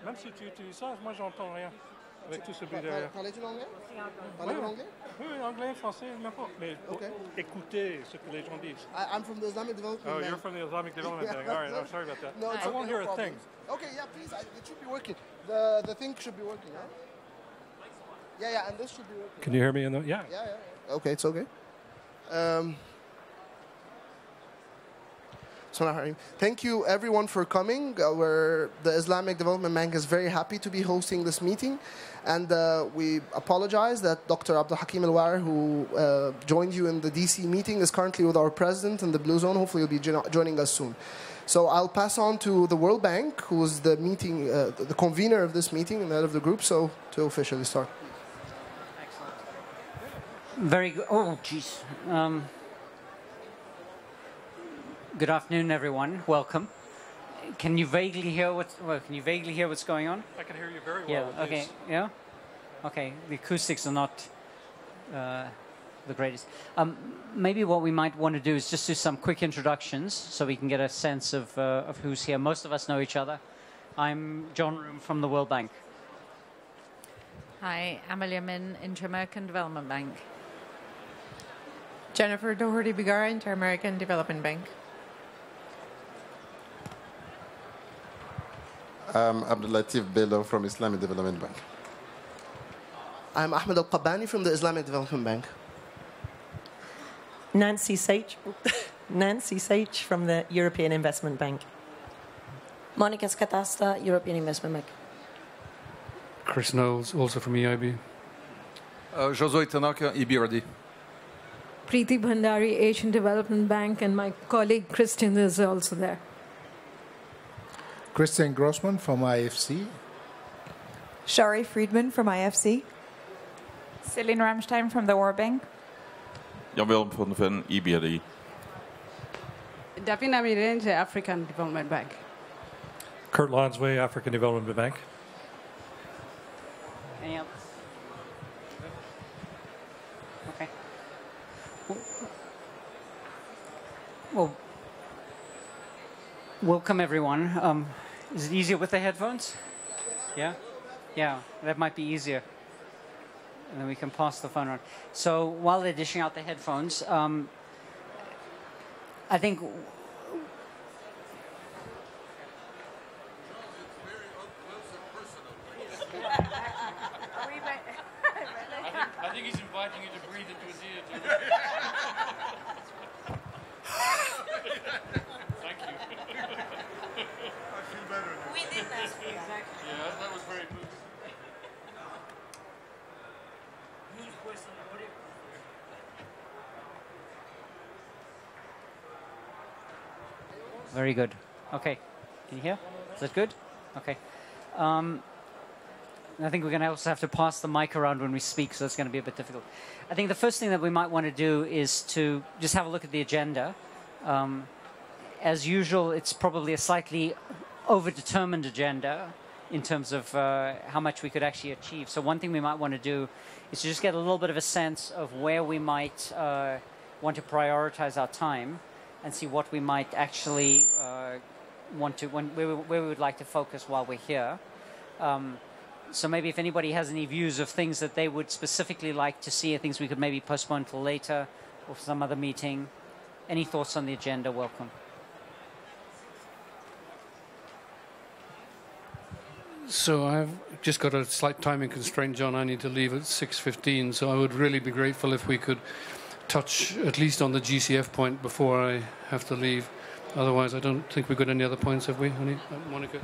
Même si tu utilises ça, moi j'entends rien. Avec tout ce bruit derrière. Parlez-tu l'anglais? Parlez-vous l'anglais? Oui, anglais, français, n'importe. Mais écoutez ce que les gens disent. I'm from the Islamic Development Bank. Oh, you're from the Islamic Development Bank. All right, I'm sorry about that. No, it's I won't hear a thing. Okay, yeah, please. It should be working. The thing should be working, huh? Yeah, and this should be working. Can you hear me? Yeah. Yeah. Okay, it's okay. Thank you everyone for coming. The Islamic Development Bank is very happy to be hosting this meeting, and we apologize that Dr. Abdul Hakim Al-Waer, who joined you in the DC meeting, is currently with our president in the Blue Zone. Hopefully he'll be joining us soon. So I'll pass on to the World Bank, who's the meeting, the convener of this meeting and the head of the group, so to officially start. Excellent. Very good. Oh, jeez. Good afternoon, everyone. Welcome. Can you vaguely hear what's going on? I can hear you very well. Yeah. Okay. Yeah. Okay. The acoustics are not the greatest. Maybe what we might want to do is just do some quick introductions so we can get a sense of who's here. Most of us know each other. I'm John Room from the World Bank. Hi, Amelia Min, Inter-American Development Bank. Jennifer Doherty-Begara, Inter-American Development Bank. I'm Abdul Latif Bello from Islamic Development Bank. I'm Ahmed Al-Qabbani from the Islamic Development Bank. Nancy Sage from the European Investment Bank. Monica Scatasta, European Investment Bank. Chris Knowles, also from EIB. Josue Tanaka, EBRD. Preeti Bhandari, Asian Development Bank, and my colleague Christian is also there. Christian Grossman from IFC. Shari Friedman from IFC. Celine Ramstein from the World Bank. Jan-Willem van der Ven, EBRD. Davina Mirenge, African Development Bank. Kurt Lonsway, African Development Bank. Any others? Okay. Well, welcome everyone. Is it easier with the headphones? Yeah? Yeah, that might be easier. And then we can pass the phone on. So while they're dishing out the headphones, I think... I think he's inviting you to breathe into his ear. Thank you. I feel better. We didn't ask for that. Exactly. Yeah, that was very good. Very good. Okay. Can you hear? Is that good? Okay. I think we're going to also have to pass the mic around when we speak, so it's going to be a bit difficult. I think the first thing that we might want to do is to just have a look at the agenda. As usual, it's probably a slightly overdetermined agenda in terms of how much we could actually achieve. So one thing we might want to do is to just get a little bit of a sense of where we might want to prioritize our time and see what we might actually where we would like to focus while we're here. So maybe if anybody has any views of things that they would specifically like to see, things we could maybe postpone till later or some other meeting. Any thoughts on the agenda? Welcome. So I've just got a slight timing constraint, John. I need to leave at 6:15, so I would really be grateful if we could touch at least on the GCF point before I have to leave. Otherwise, I don't think we've got any other points, have we, Monica?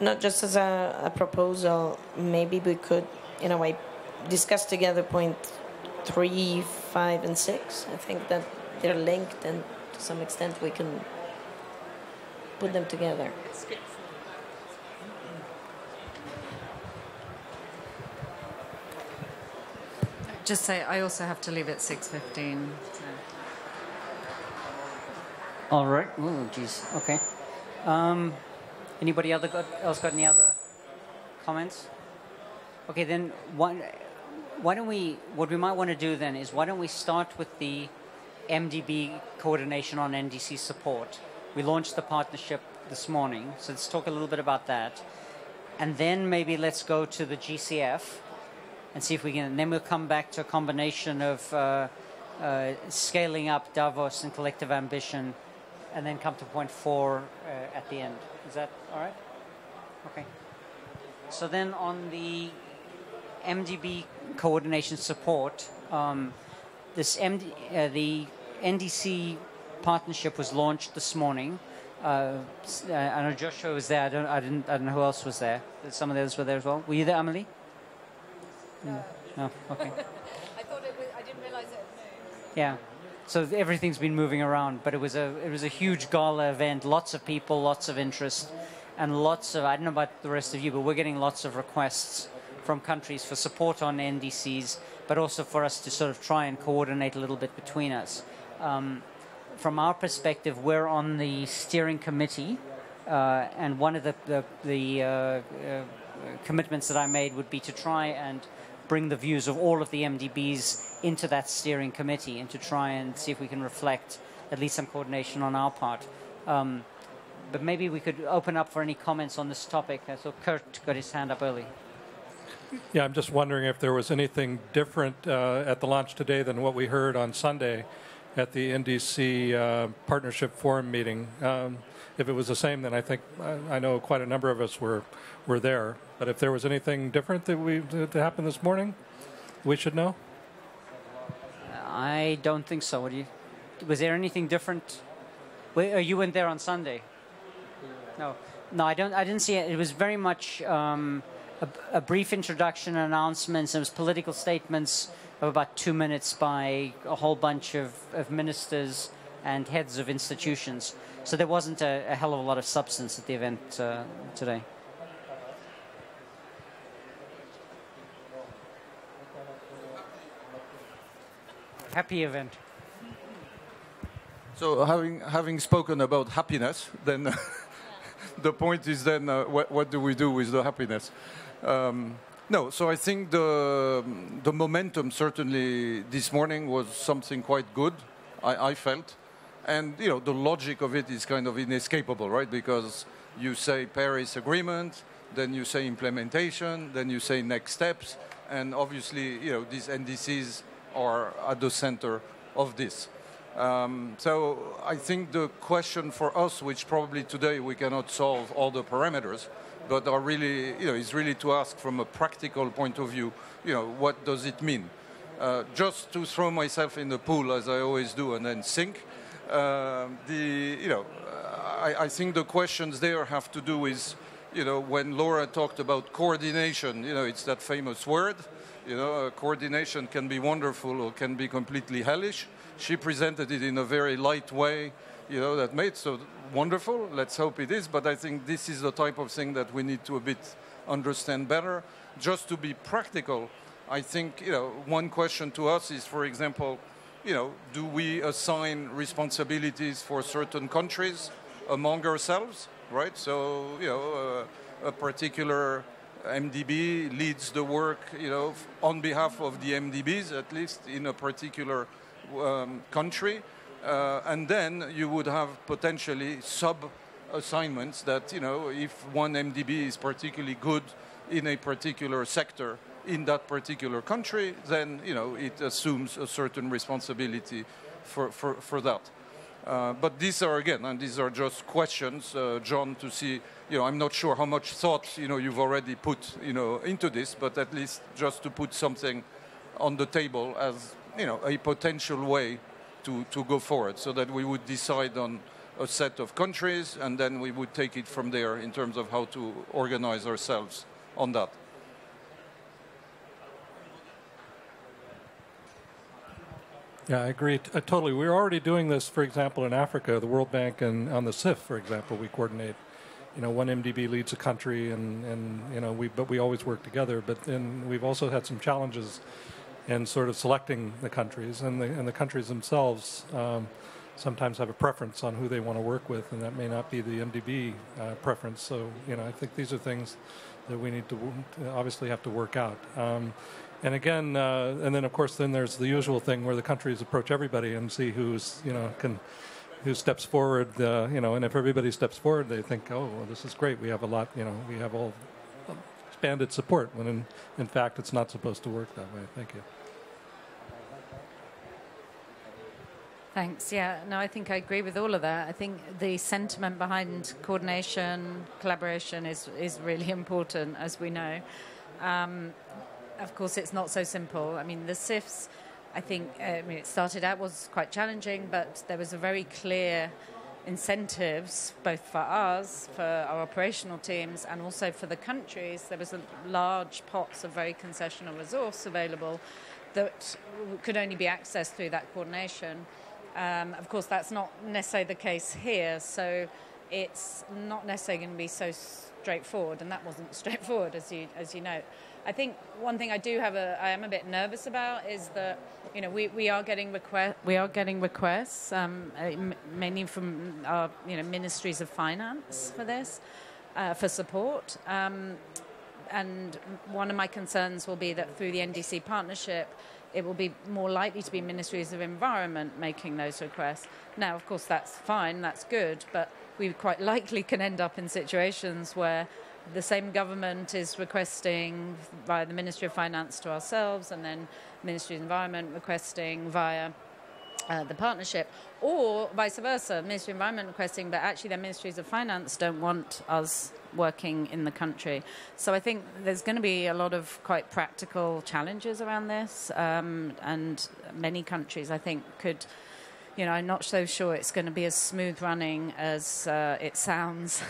No, just as a proposal, maybe we could, in a way, discuss together point 3, 5, and 6. I think that they're linked, and to some extent we can put them together. Just say I also have to leave at 6:15. So. All right. Oh, geez. Okay. Anybody else got any other comments? Okay, then why don't we? What we might want to do then is why don't we start with the MDB coordination on NDC support? We launched the partnership this morning, so let's talk a little bit about that. and then maybe let's go to the GCF and see if we can, and then we'll come back to a combination of scaling up Davos and collective ambition, and then come to point 4 at the end. Is that all right? Okay. So then on the MDB coordination support, the NDC partnership was launched this morning. I know Joshua was there. I don't know who else was there. Some of the others were there as well. Were you there, Amelie? No. Okay. I didn't realize it. Yeah. So everything's been moving around, but it was a huge gala event. Lots of people, lots of interest, and lots of, I don't know about the rest of you, but we're getting lots of requests from countries for support on NDCs, but also for us to sort of try and coordinate a little bit between us. From our perspective, we're on the steering committee, and one of the commitments that I made would be to try and bring the views of all of the MDBs into that steering committee and to try and see if we can reflect at least some coordination on our part. But maybe we could open up for any comments on this topic. So Kurt got his hand up early. Yeah, I'm just wondering if there was anything different at the launch today than what we heard on Sunday at the NDC Partnership Forum meeting. If it was the same, then I think I know quite a number of us were there. But if there was anything different that happened this morning, we should know. I don't think so. Was there anything different? You went there on Sunday. No, I didn't see it. It was very much a brief introduction, announcements. There was political statements of about 2 minutes by a whole bunch of ministers and heads of institutions. So there wasn't a hell of a lot of substance at the event today. Happy event. So having spoken about happiness, then the point is then what do we do with the happiness? No, so I think the momentum certainly this morning was something quite good, I felt. And, the logic of it is kind of inescapable, right? Because you say Paris Agreement, then you say implementation, then you say next steps. And obviously, these NDCs are at the center of this. So I think the question for us, which probably today we cannot solve all the parameters, but are really, is really to ask from a practical point of view, what does it mean? Just to throw myself in the pool, as I always do, and then sink, I think the questions there have to do with, when Laura talked about coordination, it's that famous word. Coordination can be wonderful or can be completely hellish. She presented it in a very light way, that made so wonderful. Let's hope it is. But I think this is the type of thing that we need to a bit understand better. Just to be practical, I think, one question to us is, for example, do we assign responsibilities for certain countries among ourselves, right? So, a particular MDB leads the work, on behalf of the MDBs, at least in a particular country. And then you would have potentially sub-assignments that, if one MDB is particularly good in a particular sector in that particular country, then, it assumes a certain responsibility for that. But these are, again, and these are just questions, John, to see, I'm not sure how much thought, you've already put, into this, but at least just to put something on the table as, a potential way to go forward, so that we would decide on a set of countries, and then we would take it from there in terms of how to organize ourselves on that. Yeah, I agree totally. We're already doing this, for example, in Africa, the World Bank, and on the CIF, for example, we coordinate. One MDB leads a country, but we always work together. But then we've also had some challenges in sort of selecting the countries, and the countries themselves sometimes have a preference on who they want to work with, and that may not be the MDB preference. So, I think these are things that we need to obviously have to work out. And again, and then of course, then there's the usual thing where the countries approach everybody and see who steps forward, and if everybody steps forward, they think, oh, well, this is great. We have a lot, we have expanded support when in fact it's not supposed to work that way. Thank you. Thanks. Yeah, no, I think I agree with all of that. I think the sentiment behind coordination, collaboration is really important, as we know. Of course, it's not so simple. I mean, the CIFs, I think, it started out was quite challenging, but there was a very clear incentives, both for us, for our operational teams, and also for the countries. There was a large pots of very concessional resource available that could only be accessed through that coordination. Of course, that's not necessarily the case here, so it's not necessarily going to be so straightforward, and that wasn't straightforward, as you know. I think one thing I am a bit nervous about is that we are getting requests, mainly from our ministries of finance for this, for support. And one of my concerns will be that through the NDC partnership, it will be more likely to be ministries of environment making those requests. Now, of course, that's fine, that's good, but we quite likely can end up in situations where the same government is requesting via the Ministry of Finance to ourselves, and then Ministry of Environment requesting via the partnership, or vice versa, Ministry of Environment requesting, but actually their Ministries of Finance don't want us working in the country. So I think there's going to be a lot of quite practical challenges around this, and many countries, I think, could... I'm not so sure it's going to be as smooth running as it sounds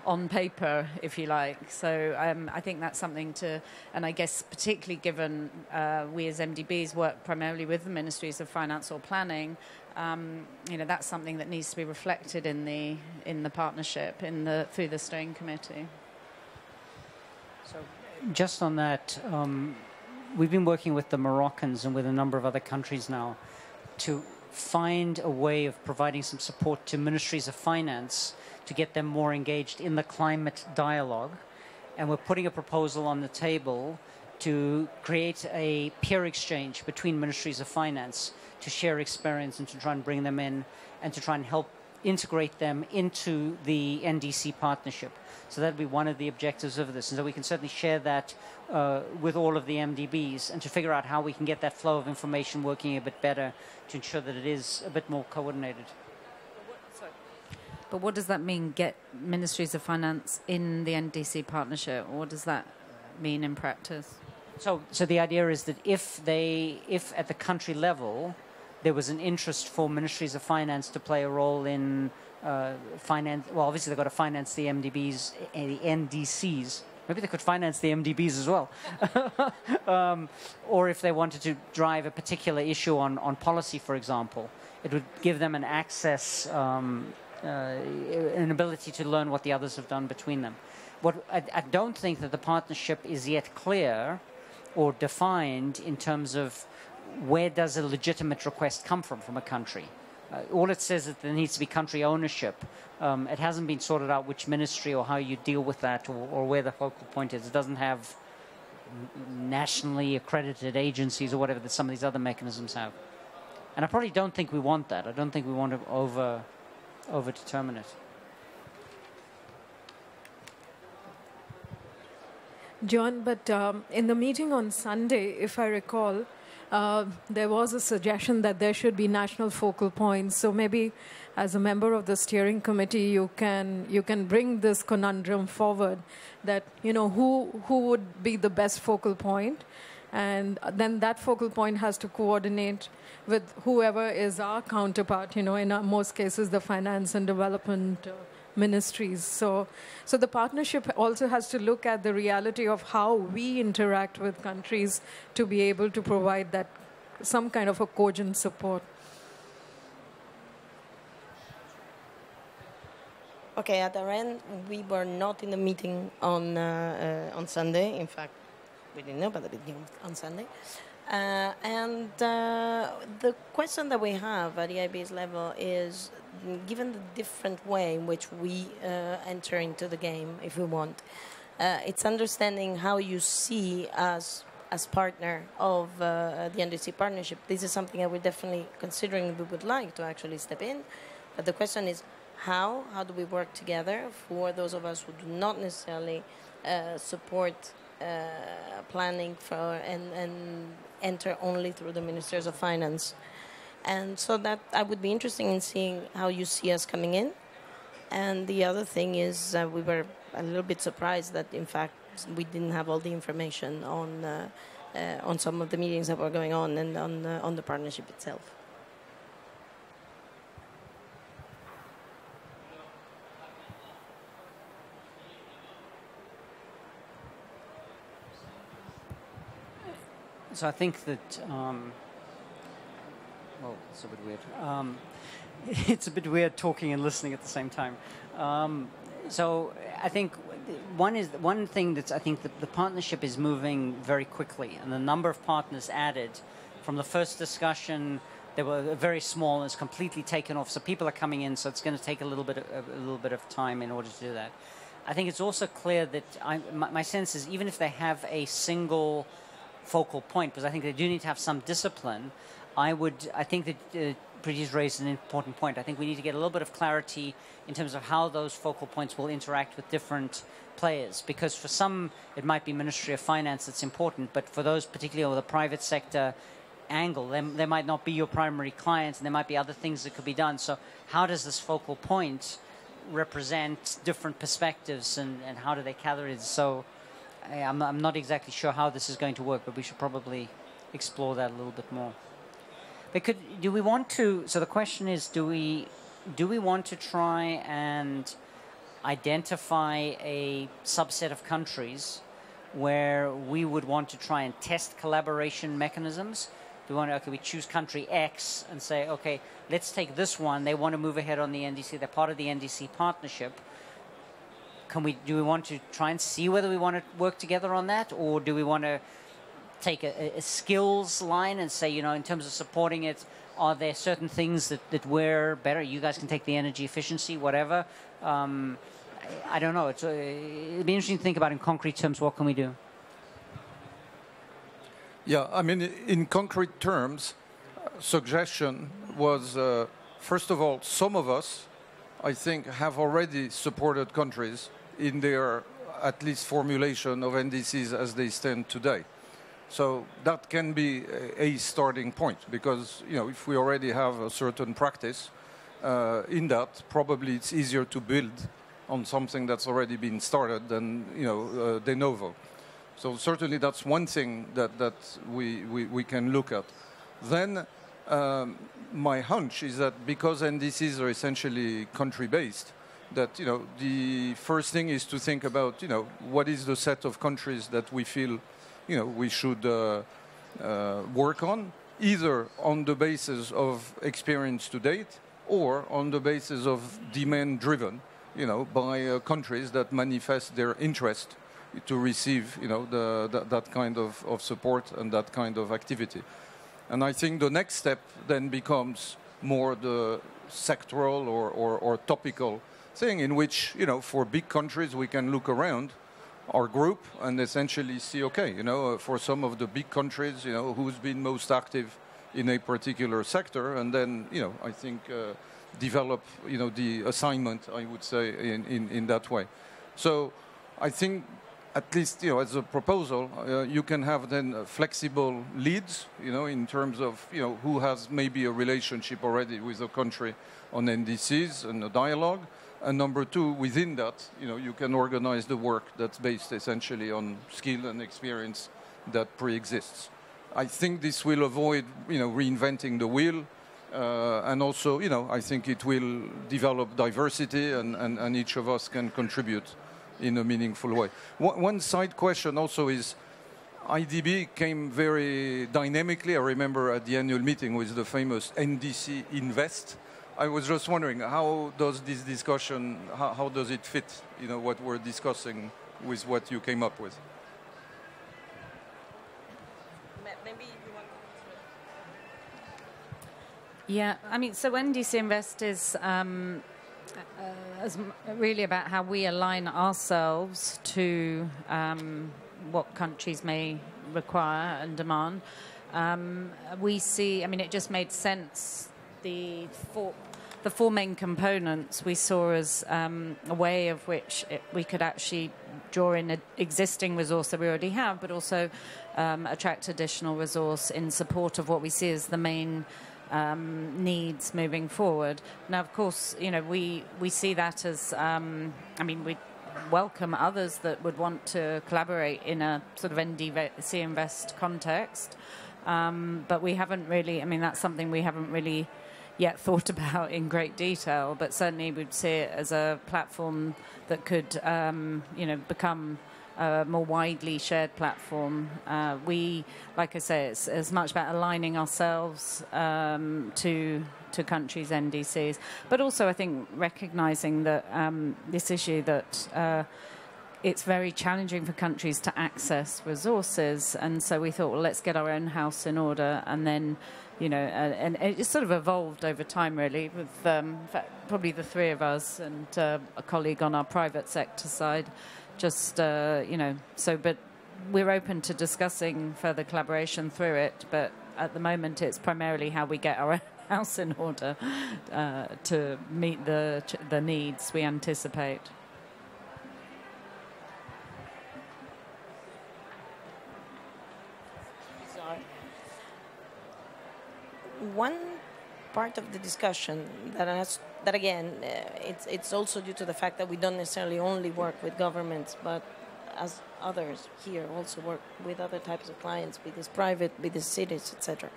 on paper, if you like. So I think that's something to, and I guess particularly given we as MDBs work primarily with the Ministries of Finance or Planning, that's something that needs to be reflected in the partnership through the steering committee. So just on that, we've been working with the Moroccans and with a number of other countries now to find a way of providing some support to ministries of finance to get them more engaged in the climate dialogue. And we're putting a proposal on the table to create a peer exchange between ministries of finance to share experience and to try and bring them in and to try and help integrate them into the NDC partnership. So that would be one of the objectives of this. And so we can certainly share that with all of the MDBs and to figure out how we can get that flow of information working a bit better to ensure that it is a bit more coordinated. But what does that mean, get ministries of finance in the NDC partnership? What does that mean in practice? So the idea is that if at the country level there was an interest for ministries of finance to play a role in finance, well, obviously they've got to finance the MDBs, the NDCs. Maybe they could finance the MDBs as well. Or if they wanted to drive a particular issue on policy, for example, it would give them an access, an ability to learn what the others have done between them. I don't think that the partnership is yet clear or defined in terms of where does a legitimate request come from a country. All it says is that there needs to be country ownership. It hasn't been sorted out which ministry or how you deal with that or where the focal point is. It doesn't have nationally accredited agencies or whatever that some of these other mechanisms have. And I probably don't think we want that. I don't think we want to over-determine it. John, but in the meeting on Sunday, if I recall, there was a suggestion that there should be national focal points. So maybe as a member of the steering committee, you can bring this conundrum forward that, who would be the best focal point. And then that focal point has to coordinate with whoever is our counterpart, in most cases, the finance and development ministries. So the partnership also has to look at the reality of how we interact with countries to be able to provide that some kind of a cogent support. Okay, at our end, we were not in the meeting on Sunday. In fact, we didn't know about the meeting on Sunday. And the question that we have at EIB's level is, given the different way in which we enter into the game, if we want, it's understanding how you see us as partner of the NDC partnership. This is something that we're definitely considering. We would like to actually step in. But the question is, how do we work together for those of us who do not necessarily support planning for and enter only through the ministers of finance. And so that I would be interested in seeing how you see us coming in. And the other thing is we were a little bit surprised that, in fact, we didn't have all the information on some of the meetings that were going on and on the partnership itself. So I think that, well, it's a bit weird. It's a bit weird talking and listening at the same time. So I think one thing that's, I think that the partnership is moving very quickly, and the number of partners added from the first discussion, they were very small and it's completely taken off. So people are coming in, so it's going to take a little bit of time in order to do that. I think it's also clear that my sense is, even if they have a single focal point, because I think they do need to have some discipline, I think that Preeti's raised an important point. I think we need to get a little bit of clarity in terms of how those focal points will interact with different players, because for some it might be Ministry of Finance that's important, but for those particularly with the private sector angle, they might not be your primary clients, and there might be other things that could be done. So how does this focal point represent different perspectives, and how do they gather it? So I'm not exactly sure how this is going to work, but we should probably explore that a little bit more. But do we want to? So the question is, do we want to try and identify a subset of countries where we would want to try and test collaboration mechanisms? Do we want to? Okay, we choose country X and say, okay, let's take this one. They want to move ahead on the NDC. They're part of the NDC partnership. Do we want to try and see whether we want to work together on that, or do we want to take a skills line and say, in terms of supporting it, are there certain things that we're better? You guys can take the energy efficiency, whatever. I don't know. It'd be interesting to think about in concrete terms, what can we do? Yeah, I mean, in concrete terms, suggestion was, first of all, some of us, I think, have already supported countries in their, at least, formulation of NDCs as they stand today. So that can be a starting point, because, if we already have a certain practice in that, probably it's easier to build on something that's already been started than, de novo. So certainly that's one thing that we can look at. Then my hunch is that because NDCs are essentially country-based, that, the first thing is to think about, what is the set of countries that we feel, we should work on, either on the basis of experience to date or on the basis of demand-driven, by countries that manifest their interest to receive, that kind of support and that kind of activity. And I think the next step then becomes more the sectoral or topical thing, in which, for big countries, we can look around our group and essentially see, okay, for some of the big countries, who's been most active in a particular sector, and then, I think develop, the assignment, I would say, in that way. So I think, at least, as a proposal, you can have then flexible leads, in terms of, who has maybe a relationship already with a country on NDCs and a dialogue. And number two, within that, you can organize the work that's based essentially on skill and experience that pre-exists. I think this will avoid, reinventing the wheel. And also, I think it will develop diversity, and each of us can contribute in a meaningful way. One side question also is, IDB came very dynamically. I remember at the annual meeting with the famous NDC Invest. I was just wondering, how does this discussion, how does it fit, what we're discussing with what you came up with? Maybe you want to... Yeah, I mean, so NDC Invest is really about how we align ourselves to what countries may require and demand. We see, I mean, it just made sense. The the four main components we saw as a way of which we could actually draw in an existing resource that we already have, but also attract additional resource in support of what we see as the main needs moving forward. Now, of course, we see that as, we welcome others that would want to collaborate in a sort of NDC Invest context, but we haven't really, that's something we haven't really yet thought about in great detail, but certainly we'd see it as a platform that could, become a more widely shared platform. We, like I say, it's as much about aligning ourselves to countries' NDCs, but also I think recognizing that this issue that it's very challenging for countries to access resources, and so we thought, well, let's get our own house in order, and then and it sort of evolved over time, really, with in fact, probably the three of us and a colleague on our private sector side. Just, but we're open to discussing further collaboration through it, but at the moment it's primarily how we get our house in order to meet the needs we anticipate. One part of the discussion that again, it's also due to the fact that we don't necessarily only work with governments, but as others here also work with other types of clients, with this private, with the cities, etc.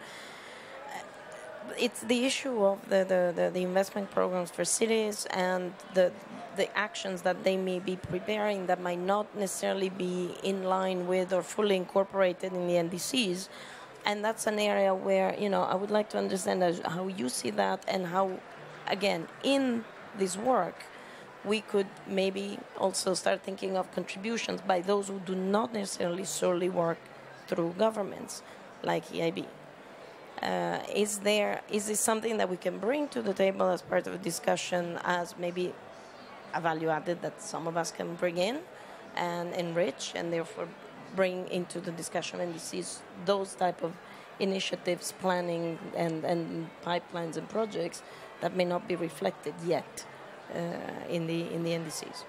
It's the issue of the investment programs for cities and the actions that they may be preparing that might not necessarily be in line with or fully incorporated in the NDCs. And that's an area where, I would like to understand how you see that, and how, again, in this work, we could maybe also start thinking of contributions by those who do not necessarily solely work through governments, like EIB. Is this something that we can bring to the table as part of a discussion as maybe a value added that some of us can bring in and enrich, and therefore bring into the discussion and NDCs those type of initiatives, planning and pipelines and projects that may not be reflected yet in the NDCs?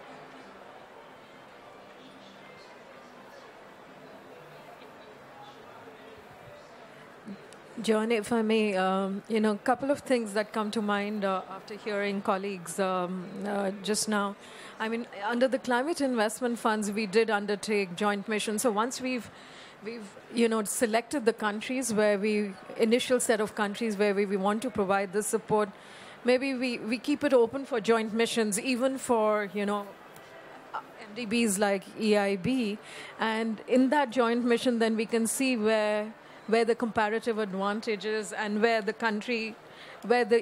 John, if I may, a couple of things that come to mind after hearing colleagues just now. Under the climate investment funds, we did undertake joint missions. So once we've selected the countries initial set of countries where we want to provide this support, maybe we keep it open for joint missions, even for, MDBs like EIB. And in that joint mission, then we can see where the comparative advantage is, and where the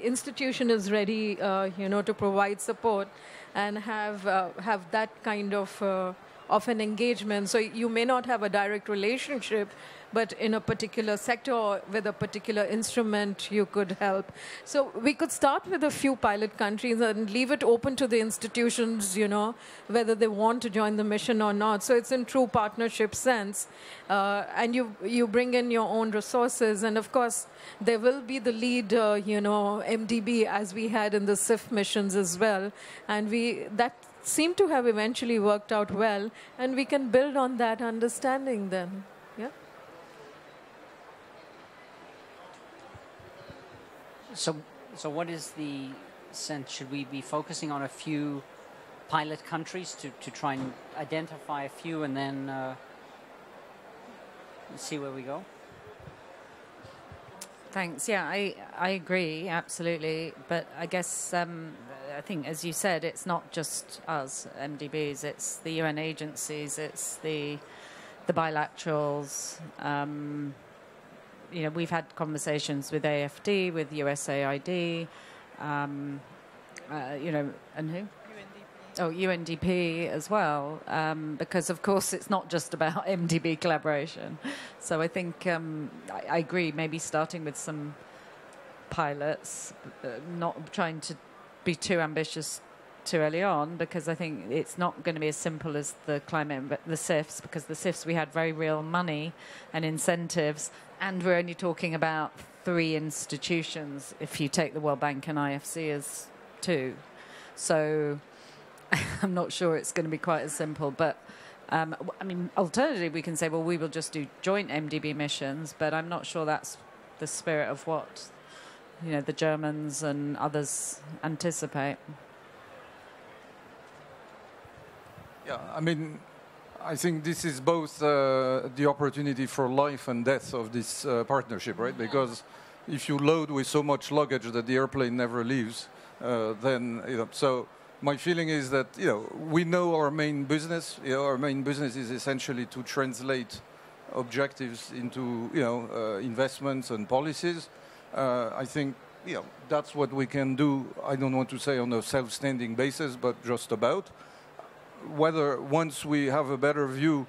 institution is ready, to provide support and have that kind of an engagement. So you may not have a direct relationship, but in a particular sector or with a particular instrument, you could help. So we could start with a few pilot countries and leave it open to the institutions, whether they want to join the mission or not. So it's in true partnership sense. And you bring in your own resources. And of course, there will be the lead, MDB, as we had in the CIF missions as well. And that seemed to have eventually worked out well. And we can build on that understanding then. Yeah. So what is the sense? Should we be focusing on a few pilot countries to try and identify a few and then see where we go? Thanks. Yeah, I agree, absolutely. But I guess I think, as you said, it's not just us, MDBs. It's the UN agencies. It's the bilaterals. We've had conversations with AFD, with USAID, and who? UNDP as well, because of course it's not just about MDB collaboration. So I think I agree, maybe starting with some pilots, not trying to be too ambitious too early on, because I think it's not going to be as simple as the CIFs, because the CIFs we had very real money and incentives, and we're only talking about 3 institutions if you take the World Bank and IFC as 2. So I'm not sure it's going to be quite as simple. But, I mean, alternatively, we can say, well, we will just do joint MDB missions, but I'm not sure that's the spirit of what, the Germans and others anticipate. Yeah, I mean, I think this is both the opportunity for life and death of this partnership, right? Because if you load with so much luggage that the airplane never leaves, then, so my feeling is that, we know our main business. Our main business is essentially to translate objectives into, investments and policies. I think, that's what we can do. I don't want to say on a self-standing basis, but just about. Whether once we have a better view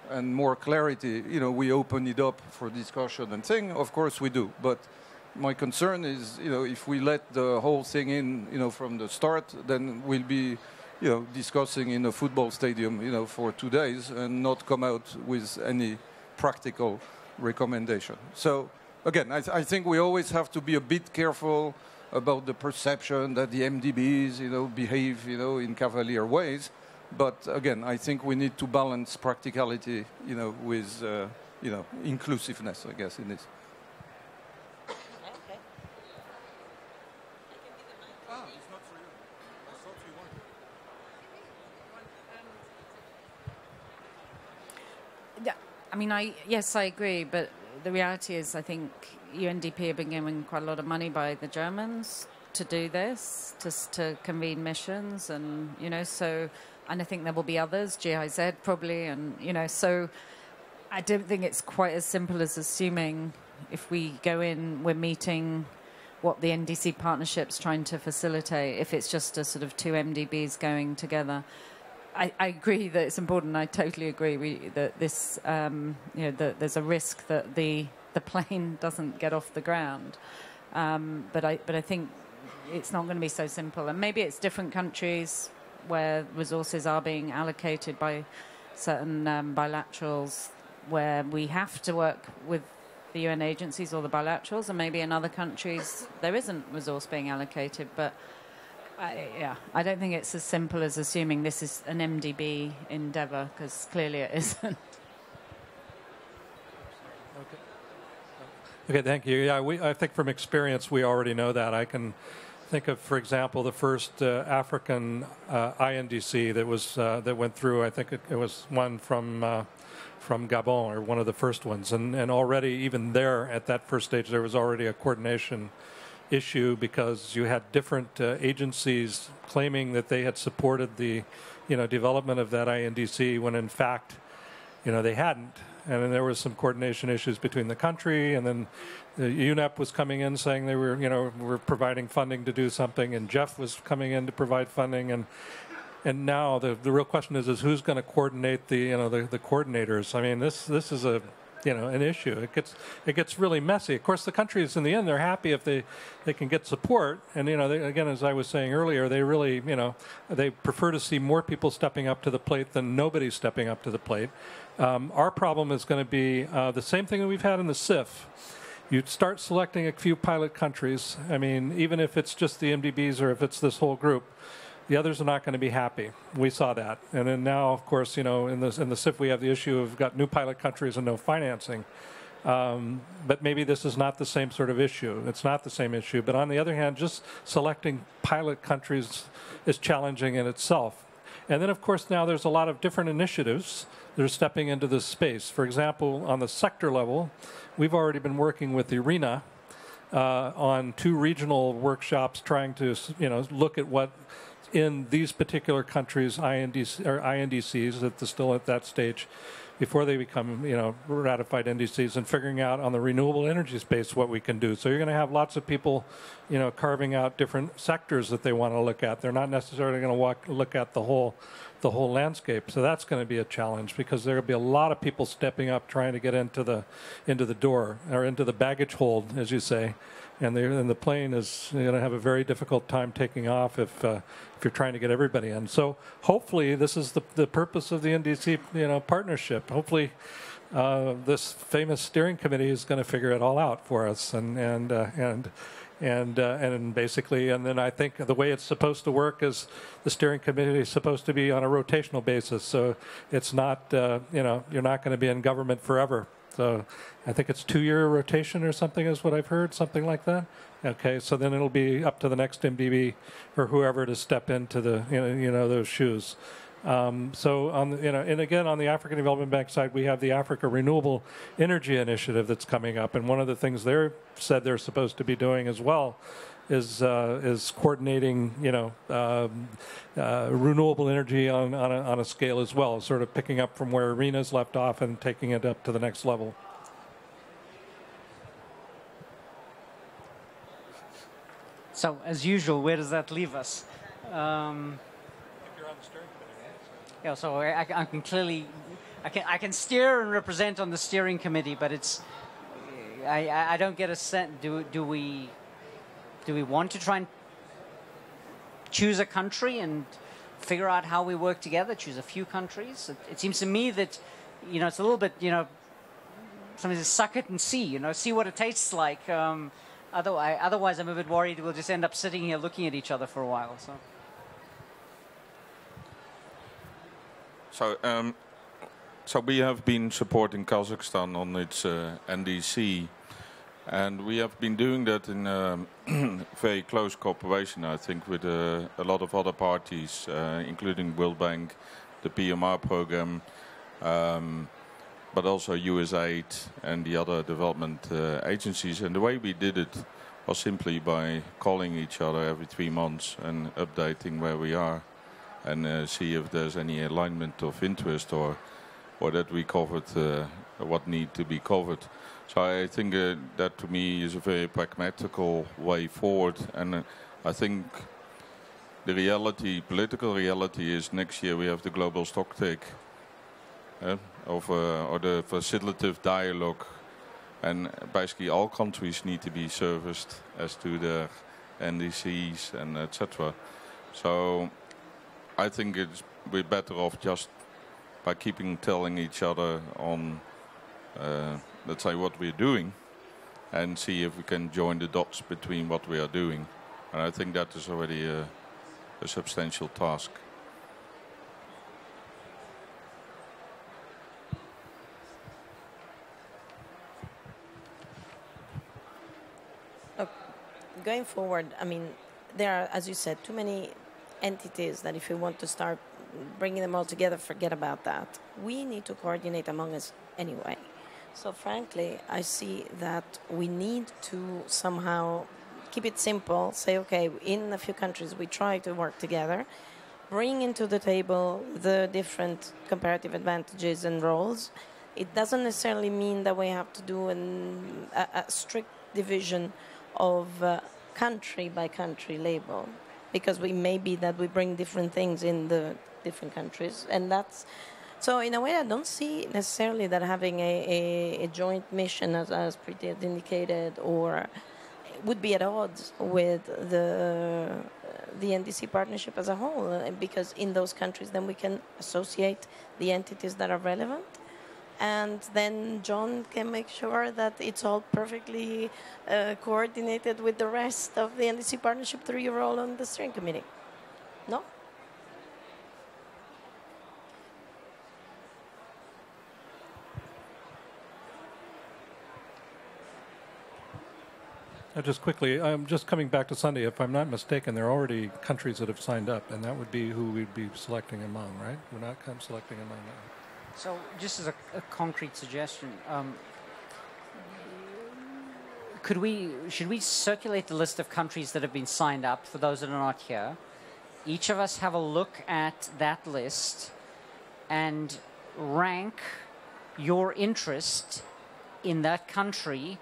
and more clarity, we open it up for discussion and thing, of course we do. But my concern is, if we let the whole thing in, from the start, then we'll be, discussing in a football stadium, for 2 days and not come out with any practical recommendation. So, again, I think we always have to be a bit careful about the perception that the MDBs, behave, in cavalier ways. But again, I think we need to balance practicality, with, inclusiveness, I guess, in this. Yeah, I mean, yes, I agree, but the reality is, I think UNDP have been given quite a lot of money by the Germans to do this, to convene missions, and so. And I think there will be others, GIZ probably, and, so I don't think it's quite as simple as assuming if we go in, we're meeting what the NDC partnership's trying to facilitate, if it's just a sort of 2 MDBs going together. I agree that it's important. I totally agree that this, that there's a risk that the plane doesn't get off the ground. But I think it's not going to be so simple. And maybe it's different countries where resources are being allocated by certain bilaterals, where we have to work with the UN agencies or the bilaterals, and maybe in other countries there isn't resource being allocated. But I don't think it's as simple as assuming this is an MDB endeavour, because clearly it isn't. Okay, thank you. Yeah, I think from experience we already know that. I can think of, for example, the first African INDC that went through. I think it was one from Gabon, or one of the first ones, and already even there at that first stage there was already a coordination issue, because you had different agencies claiming that they had supported the development of that INDC when in fact they hadn't. And then there was some coordination issues between the country, and then the UNEP was coming in saying they were, were providing funding to do something, and Jeff was coming in to provide funding, and now the real question is who's going to coordinate the coordinators? I mean, this is a an issue. It gets really messy. Of course, the countries in the end, they're happy if they can get support, and they, again, as I was saying earlier, they really they prefer to see more people stepping up to the plate than nobody stepping up to the plate. Our problem is going to be the same thing that we've had in the CIF. You start selecting a few pilot countries. I mean, even if it's just the MDBs or if it's this whole group, the others are not going to be happy. We saw that. And then now, of course, in the CIF we have the issue of got new pilot countries and no financing. But maybe this is not the same sort of issue. It's not the same issue. But on the other hand, just selecting pilot countries is challenging in itself. And then, of course, now there's a lot of different initiatives that are stepping into this space. For example, on the sector level, we've already been working with IRENA on 2 regional workshops trying to, look at what in these particular countries, INDCs, that they're still at that stage, before they become, ratified NDCs, and figuring out on the renewable energy space what we can do. So you're going to have lots of people, carving out different sectors that they want to look at. They're not necessarily going to look at the whole landscape. So that's going to be a challenge, because there will be a lot of people stepping up trying to get into the door, or into the baggage hold, as you say. And the plane is going to have a very difficult time taking off if you're trying to get everybody in. So hopefully this is the purpose of the NDC partnership. Hopefully this famous steering committee is going to figure it all out for us, and basically, and then I think the way it's supposed to work is the steering committee is supposed to be on a rotational basis. So it's not, you're not going to be in government forever. So I think it's 2-year rotation or something is what I've heard, something like that. Okay, so then it'll be up to the next MDB or whoever to step into the, those shoes. So on the, and again on the African Development Bank side, we have the Africa Renewable Energy Initiative that's coming up, and one of the things they're supposed to be doing as well is coordinating renewable energy on a scale as well, sort of picking up from where Arena's left off and taking it up to the next level. So as usual, where does that leave us? Yeah, so I can clearly, I can steer and represent on the steering committee, but it's, I don't get a sense. Do we want to try and choose a country and figure out how we work together? Choose a few countries. It seems to me that, it's a little bit, something to suck it and see. See what it tastes like. Otherwise, I'm a bit worried we'll just end up sitting here looking at each other for a while. So we have been supporting Kazakhstan on its NDC, and we have been doing that in very close cooperation, I think, with a lot of other parties, including World Bank, the PMR program, but also USAID and the other development agencies. And the way we did it was simply by calling each other every 3 months and updating where we are, and see if there's any alignment of interest or that we covered what need to be covered. So I think that to me is a very pragmatical way forward, and I think the reality, political reality, is next year we have the global stocktake or the facilitative dialogue, and basically all countries need to be serviced as to their NDCs and etc. So I think we're better off just by telling each other on, let's say, what we're doing, and see if we can join the dots between what we are doing. And I think that is already a substantial task. Going forward, I mean, there are, as you said, too many entities that if you want to start bringing them all together, forget about that. We need to coordinate among us anyway. So frankly, I see that we need to somehow keep it simple, say, okay, in a few countries we try to work together, bring into the table the different comparative advantages and roles. It doesn't necessarily mean that we have to do a strict division of country by country label, because we may be that we bring different things in the different countries, and that's so in a way I don't see necessarily that having a joint mission as Preeti had indicated or would be at odds with the NDC partnership as a whole, because in those countries then we can associate the entities that are relevant, and then John can make sure that it's all perfectly coordinated with the rest of the NDC partnership through your role on the steering committee. No? Just quickly, I'm just coming back to Sunday. If I'm not mistaken, there are already countries that have signed up, and that would be who we'd be selecting among, right? We're not selecting among them. So just as a concrete suggestion, should we circulate the list of countries that have been signed up for those that are not here? Each of us have a look at that list and rank your interest in that country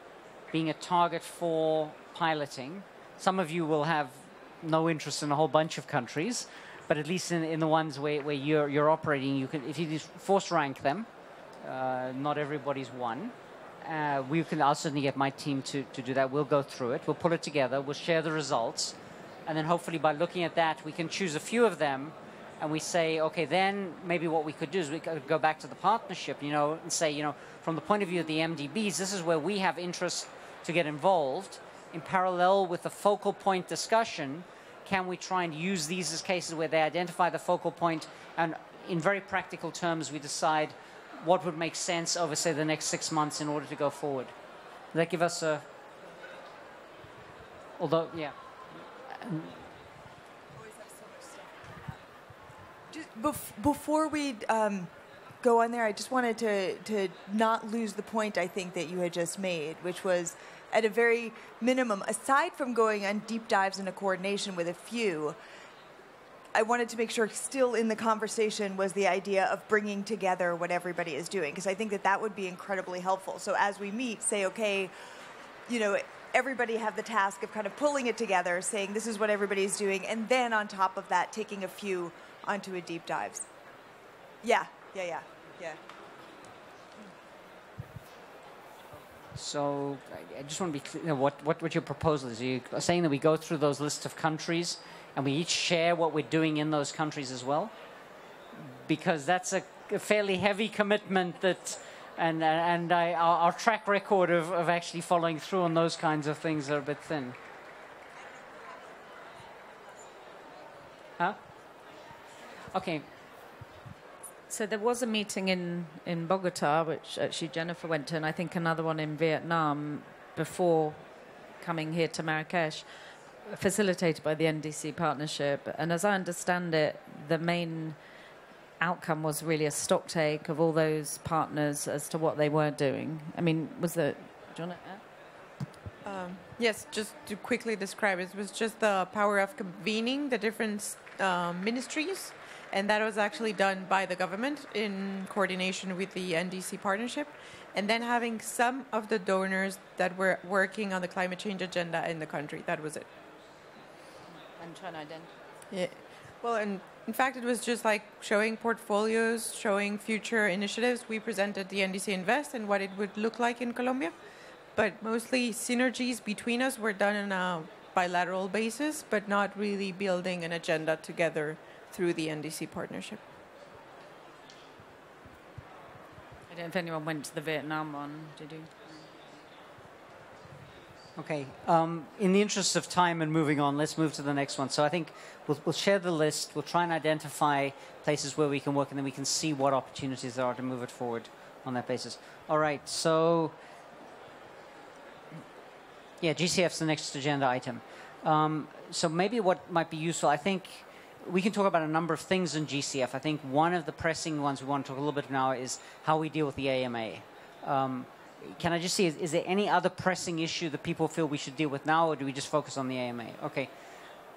being a target for piloting. Some of you will have no interest in a whole bunch of countries, but at least in the ones where you're operating, you can, if you just force rank them, not everybody's one. I'll certainly get my team to do that. We'll go through it. We'll pull it together. We'll share the results. And then hopefully by looking at that, we can choose a few of them and we say, okay, then maybe what we could do is we could go back to the partnership, and say, from the point of view of the MDBs, this is where we have interest to get involved. In parallel with the focal point discussion, can we try and use these as cases where they identify the focal point, and in very practical terms, we decide what would make sense over, say, the next 6 months in order to go forward. Does that give us a... Although, yeah. Before we go on there, I just wanted to not lose the point I think that you had just made, which was at a very minimum, aside from going on deep dives into coordination with a few, I wanted to make sure still in the conversation was the idea of bringing together what everybody is doing, because I think that would be incredibly helpful. So as we meet, say, okay, everybody have the task of kind of pulling it together, saying this is what everybody's doing, and then on top of that, taking a few onto a deep dives. Yeah. So I just want to be clear, what your proposal is. Are you saying that we go through those lists of countries and we each share what we're doing in those countries as well? Because that's a fairly heavy commitment that, and our track record of actually following through on those kinds of things are a bit thin. Huh? Okay. So there was a meeting in Bogota, which actually Jennifer went to, and I think another one in Vietnam before coming here to Marrakesh, facilitated by the NDC partnership. And as I understand it, the main outcome was really a stock take of all those partners as to what they were doing. I mean, do you want to add? Yes, just to quickly describe it was just the power of convening the different ministries. And that was actually done by the government in coordination with the NDC partnership. And then having some of the donors that were working on the climate change agenda in the country. That was it. And trying to identify. Yeah. Well, and in fact, it was just like showing portfolios, showing future initiatives. We presented the NDC Invest and what it would look like in Colombia. But mostly synergies between us were done on a bilateral basis, but not really building an agenda together through the NDC partnership. I don't know if anyone went to the Vietnam one, did you? Okay. In the interest of time and moving on, let's move to the next one. So I think we'll share the list. We'll try and identify places where we can work, and then we can see what opportunities there are to move it forward on that basis. All right. So, yeah, GCF's the next agenda item. So maybe what might be useful, I think, we can talk about a number of things in GCF. I think one of the pressing ones we want to talk a little bit now is how we deal with the AMA. Can I just see, is there any other pressing issue that people feel we should deal with now, or do we just focus on the AMA? Okay.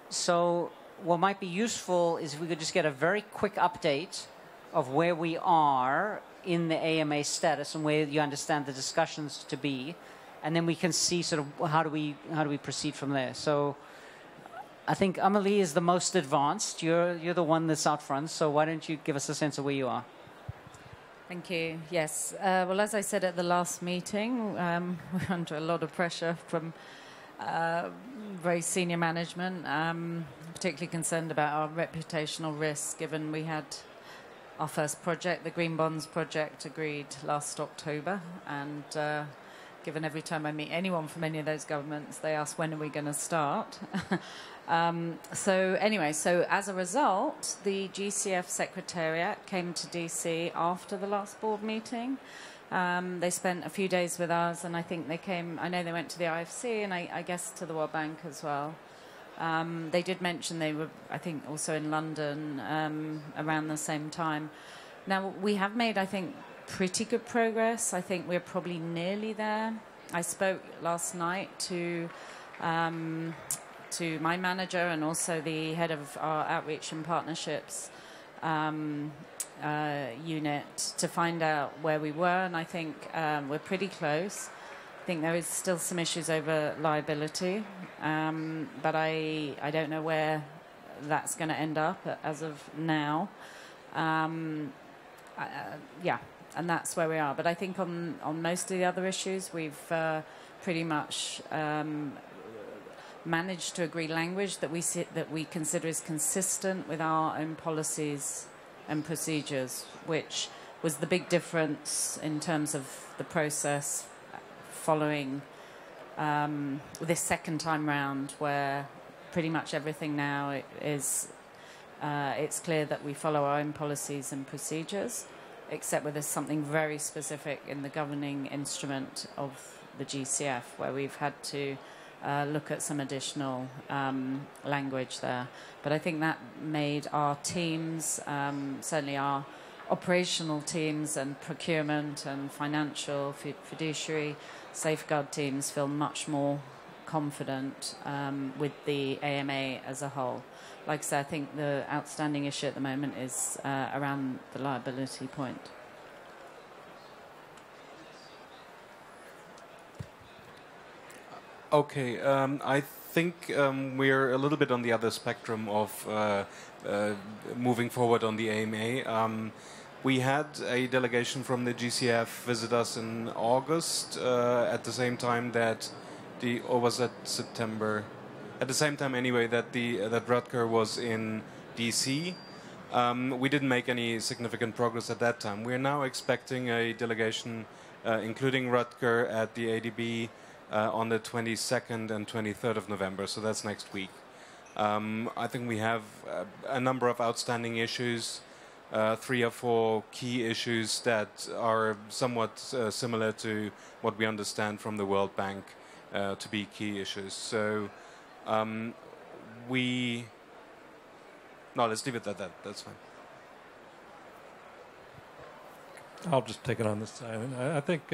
So what might be useful is if we could just get a very quick update of where we are in the AMA status and where you understand the discussions to be, and then we can see sort of how do we proceed from there. So I think Amelie is the most advanced. You're the one that's out front, so why don't you give us a sense of where you are? Thank you. Yes. Well, as I said at the last meeting, we're under a lot of pressure from very senior management, particularly concerned about our reputational risk, given we had our first project, the Green Bonds project, agreed last October. And given every time I meet anyone from any of those governments, they ask, when are we going to start? So as a result, the GCF Secretariat came to DC after the last board meeting. They spent a few days with us, and I think I know they went to the IFC and I guess to the World Bank as well. They did mention they were, I think, also in London around the same time. Now, we have made, I think, pretty good progress. I think we're probably nearly there. I spoke last night to my manager and also the head of our outreach and partnerships unit to find out where we were, and I think we're pretty close. I think there is still some issues over liability, but I don't know where that's going to end up as of now. And that's where we are. But I think on most of the other issues, we've pretty much managed to agree language that we consider is consistent with our own policies and procedures, which was the big difference in terms of the process following this second time round, where pretty much everything now is it's clear that we follow our own policies and procedures, except where there's something very specific in the governing instrument of the GCF, where we've had to look at some additional language there. But I think that made our teams, certainly our operational teams and procurement and financial, fiduciary, safeguard teams, feel much more confident with the AMA as a whole. Like I said, I think the outstanding issue at the moment is around the liability point. Okay, I think we're a little bit on the other spectrum of moving forward on the AMA. We had a delegation from the GCF visit us in August at the same time that or was that September? At the same time anyway that that Rutger was in DC. We didn't make any significant progress at that time. We're now expecting a delegation including Rutger at the ADB on the 22nd and 23rd of November, so that's next week. I think we have a number of outstanding issues, 3 or 4 key issues that are somewhat similar to what we understand from the World Bank to be key issues. So let's leave it at that. That's fine. I'll just take it on this side. I think,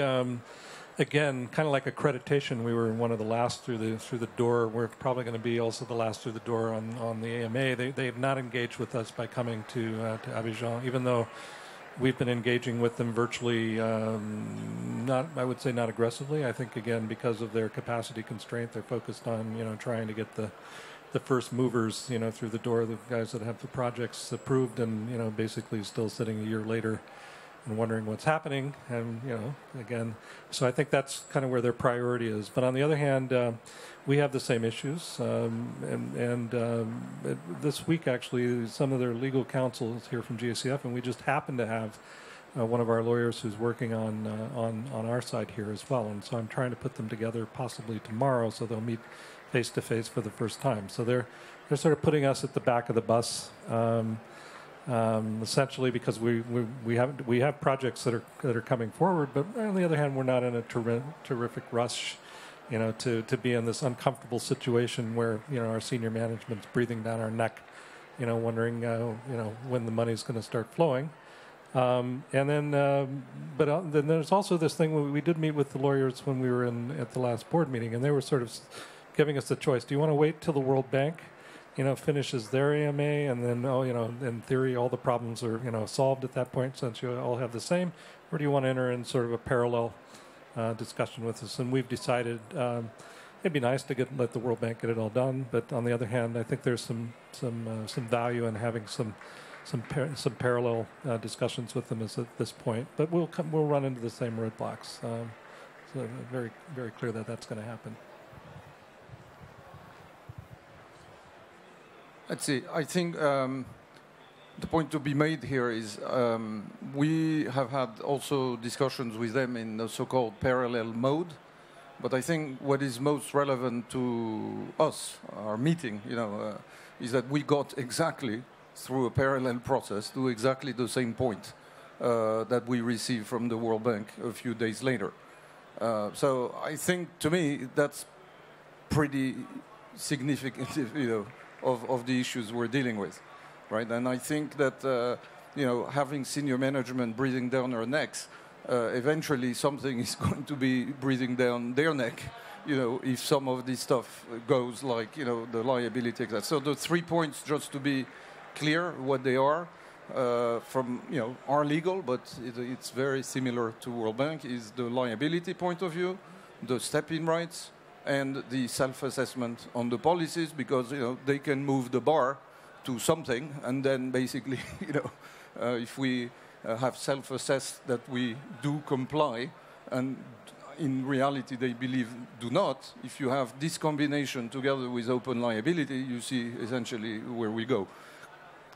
again, kind of like accreditation, we were one of the last through the door. We're probably going to be also the last through the door on the AMA. They have not engaged with us by coming to Abidjan, even though we've been engaging with them virtually, I would say not aggressively. I think, again, because of their capacity constraint, they're focused on, trying to get the first movers, through the door, the guys that have the projects approved and, basically still sitting a year later and wondering what's happening. And, again, so I think that's kind of where their priority is. But on the other hand, we have the same issues. This week, actually, some of their legal counsel is here from GCF, and we just happen to have one of our lawyers who's working on our side here as well. And so I'm trying to put them together possibly tomorrow, so they'll meet face to face for the first time. So they're sort of putting us at the back of the bus. Essentially, because we have projects that are coming forward, but on the other hand, we're not in a terrific rush, to be in this uncomfortable situation where our senior management's breathing down our neck, wondering when the money's going to start flowing, and then then there's also this thing where we did meet with the lawyers when we were at the last board meeting, and they were sort of giving us the choice: do you want to wait till the World Bank finishes their AMA, and then, in theory, all the problems are, solved at that point since you all have the same, or do you want to enter in sort of a parallel discussion with us? And we've decided it'd be nice to let the World Bank get it all done, but on the other hand, I think there's some value in having some parallel discussions with them at this point. But we'll run into the same roadblocks. So very, very clear that that's going to happen. Let's see. I think the point to be made here is we have had also discussions with them in the so-called parallel mode. But I think what is most relevant to us, our meeting, is that we got exactly through a parallel process to exactly the same point that we received from the World Bank a few days later. So I think, to me, that's pretty significant, of the issues we're dealing with, right? And I think that, having senior management breathing down our necks, eventually something is going to be breathing down their neck, if some of this stuff goes like, the liability, etc. So the 3 points, just to be clear what they are, from, are legal, but it's very similar to World Bank, is the liability point of view, the step-in rights, and the self-assessment on the policies, because they can move the bar to something, and then basically, if we have self-assessed that we do comply, and in reality they believe do not. If you have this combination together with open liability, you see essentially where we go.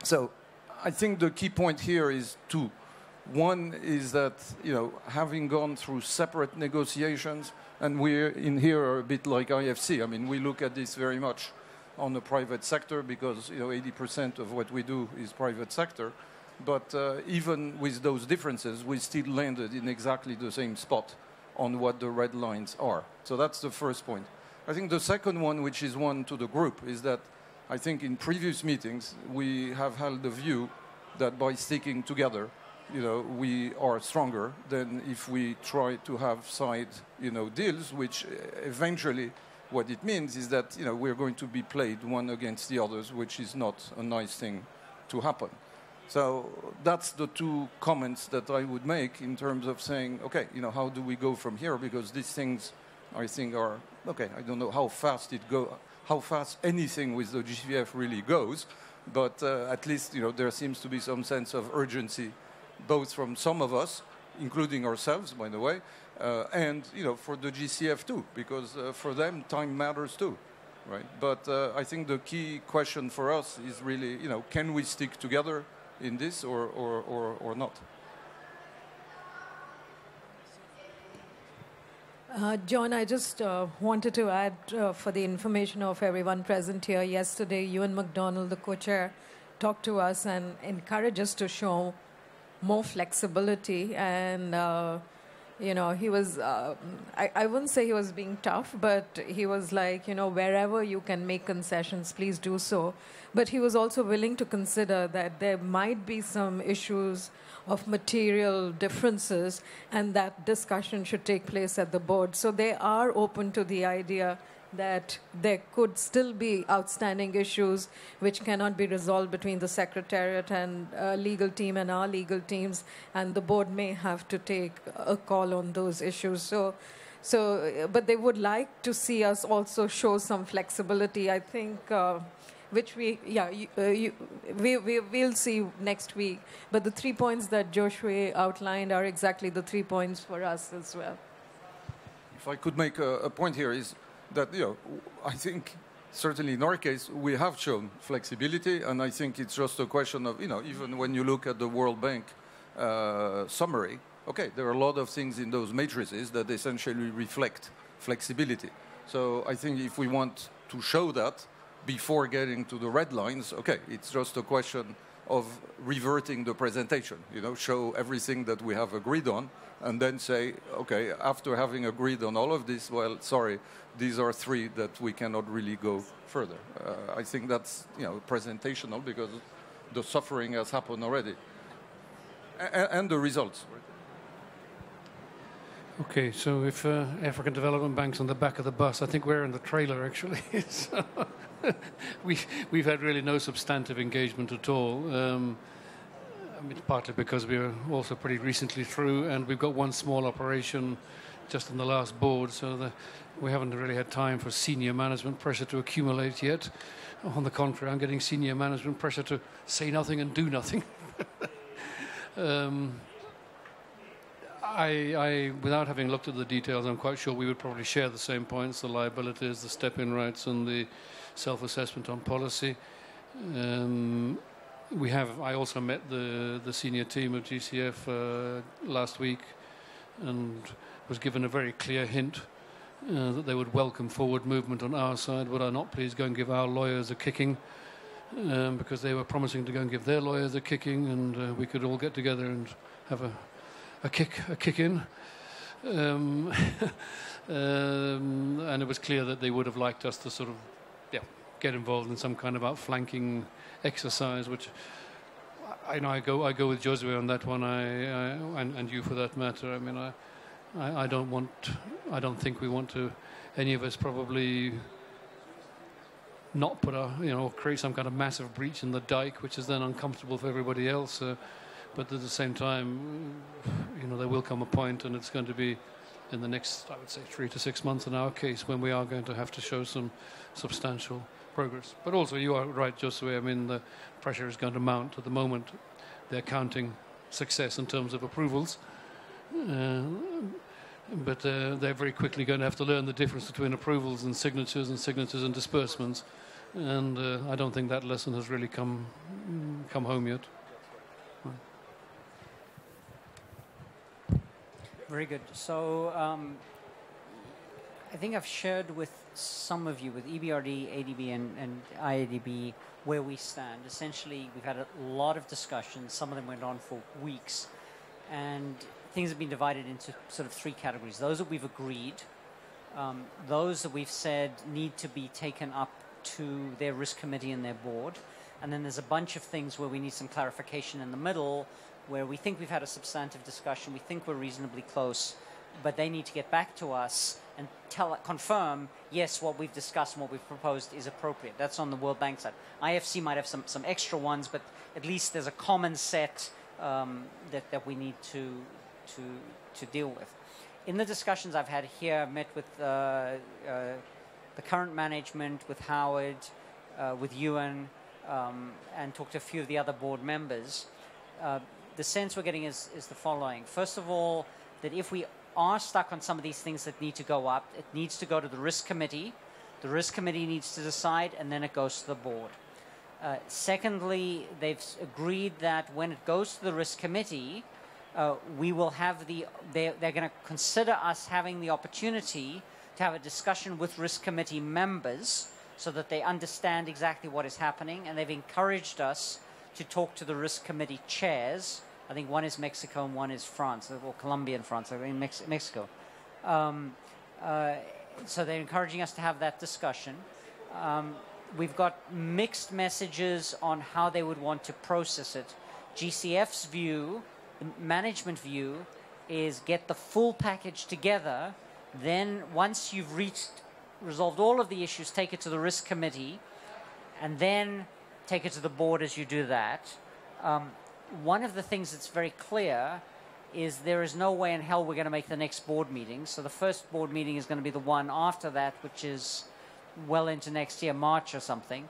So I think the key point here is two. One is that, having gone through separate negotiations, and we're in here are a bit like IFC. I mean, we look at this very much on the private sector because 80% of what we do is private sector. But even with those differences, we still landed in exactly the same spot on what the red lines are. So that's the first point. I think the second one, which is one to the group, is that I think in previous meetings we have held the view that by sticking together, we are stronger than if we try to have side, deals, which eventually what it means is that, we're going to be played one against the others, which is not a nice thing to happen. So that's the two comments that I would make in terms of saying, okay, how do we go from here? Because these things, I think, are, okay, I don't know how fast how fast anything with the GCF really goes, but at least, there seems to be some sense of urgency, both from some of us, including ourselves, by the way, and, for the GCF too, because for them, time matters too, right? But I think the key question for us is really, can we stick together in this or not? John, I just wanted to add for the information of everyone present here, yesterday Ewan MacDonald, the co-chair, talked to us and encouraged us to show more flexibility. And, he was, I wouldn't say he was being tough, but he was like, wherever you can make concessions, please do so. But he was also willing to consider that there might be some issues of material differences and that discussion should take place at the board. So they are open to the idea that there could still be outstanding issues which cannot be resolved between the Secretariat and legal team and our legal teams, and the board may have to take a call on those issues. So, but they would like to see us also show some flexibility, I think, which we'll see next week. But the 3 points that Joshua outlined are exactly the 3 points for us as well. If I could make a point here is that, I think certainly in our case, we have shown flexibility, and I think it's just a question of, even when you look at the World Bank summary, okay, there are a lot of things in those matrices that essentially reflect flexibility. So I think if we want to show that before getting to the red lines, okay, it's just a question of reverting the presentation, show everything that we have agreed on, and then say, okay, after having agreed on all of this, well, sorry, these are three that we cannot really go further. I think that's, presentational because the suffering has happened already. And the results. Okay, so if African Development Bank's on the back of the bus, I think we're in the trailer, actually. So we've had really no substantive engagement at all. Partly because we were also pretty recently through, and we've got one small operation just in the last board, so we haven't really had time for senior management pressure to accumulate yet. On the contrary, I'm getting senior management pressure to say nothing and do nothing. Without having looked at the details, I'm quite sure we would probably share the same points, the liabilities, the step-in rights, and the self-assessment on policy. I also met the senior team of GCF last week and was given a very clear hint that they would welcome forward movement on our side. Would I not please go and give our lawyers a kicking? Because they were promising to go and give their lawyers a kicking, and we could all get together and have a kick in. And it was clear that they would have liked us to sort of get involved in some kind of outflanking exercise, which I go with Josue on that one, and you for that matter. I mean, I don't think we want to, any of us probably, not put create some kind of massive breach in the dike, which is then uncomfortable for everybody else. But at the same time, there will come a point, and it's going to be in the next, I would say, 3 to 6 months in our case, when we are going to have to show some substantial progress. But also, you are right, Josue. I mean, the pressure is going to mount. At the moment, they're counting success in terms of approvals. but they're very quickly going to have to learn the difference between approvals and signatures and disbursements. And I don't think that lesson has really come home yet. Very good. So I think I've shared with some of you, with EBRD, ADB, and IADB, where we stand. Essentially, we've had a lot of discussions. Some of them went on for weeks. And things have been divided into sort of three categories. Those that we've agreed, those that we've said need to be taken up to their risk committee and their board. And then there's a bunch of things where we need some clarification in the middle, where we think we've had a substantive discussion, we think we're reasonably close, but they need to get back to us and confirm, yes, what we've discussed and what we've proposed is appropriate. That's on the World Bank side. IFC might have some extra ones, but at least there's a common set that we need to deal with. In the discussions I've had here, I've met with the current management, with Howard, with Ewan, and talked to a few of the other board members. The sense we're getting is the following. First of all, that if we are stuck on some of these things that need to go up, it needs to go to the risk committee. The risk committee needs to decide, and then it goes to the board. Secondly, they've agreed that when it goes to the risk committee, we will have they're going to consider us having the opportunity to have a discussion with risk committee members so that they understand exactly what is happening, and they've encouraged us to talk to the risk committee chairs. I think one is Mexico and one is France, or Colombia and France, I mean Mexico. So they're encouraging us to have that discussion. We've got mixed messages on how they would want to process it. GCF's view, the management view, is get the full package together. Then once you've resolved all of the issues, take it to the risk committee, and then take it to the board as you do that. One of the things that's very clear is there is no way in hell we're going to make the next board meeting. So the first board meeting is going to be the one after that, which is well into next year, March or something.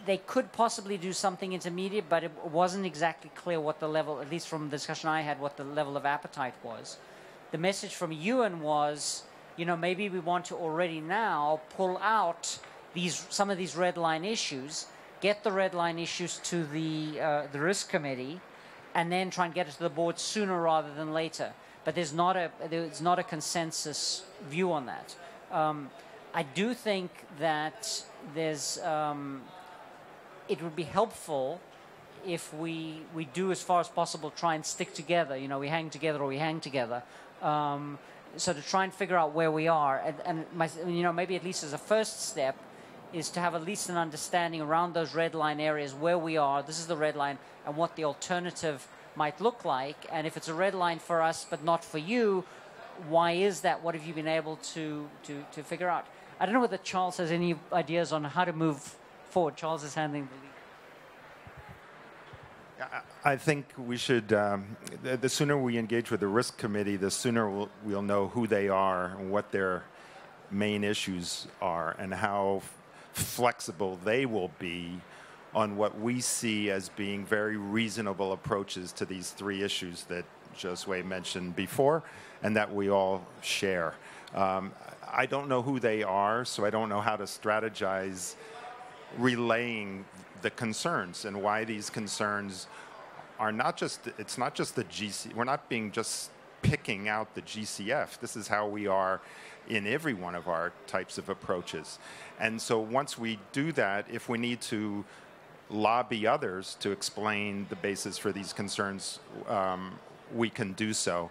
They could possibly do something intermediate, but it wasn't exactly clear what the level, at least from the discussion I had, what the level of appetite was. The message from Ewan was, maybe we want to already now pull out some of these red line issues, get the red line issues to the risk committee, and then try and get it to the board sooner rather than later. But there's not a consensus view on that. I do think that there's it would be helpful if we do, as far as possible, try and stick together. We hang together or we hang together. So to try and figure out where we are, and maybe at least as a first step, is to have at least an understanding around those red line areas where we are. This is the red line, and what the alternative might look like. And if it's a red line for us but not for you, why is that? What have you been able to figure out? I don't know whether Charles has any ideas on how to move forward. Charles is handling the lead. I think we should, the sooner we engage with the risk committee, the sooner we'll know who they are and what their main issues are and how flexible they will be on what we see as being very reasonable approaches to these three issues that Josue mentioned before and that we all share. I don't know who they are, so I don't know how to strategize relaying the concerns and why these concerns are not just, it's not just the GC, we're not being just picking out the GCF. This is how we are in every one of our types of approaches. And so once we do that, if we need to lobby others to explain the basis for these concerns, we can do so.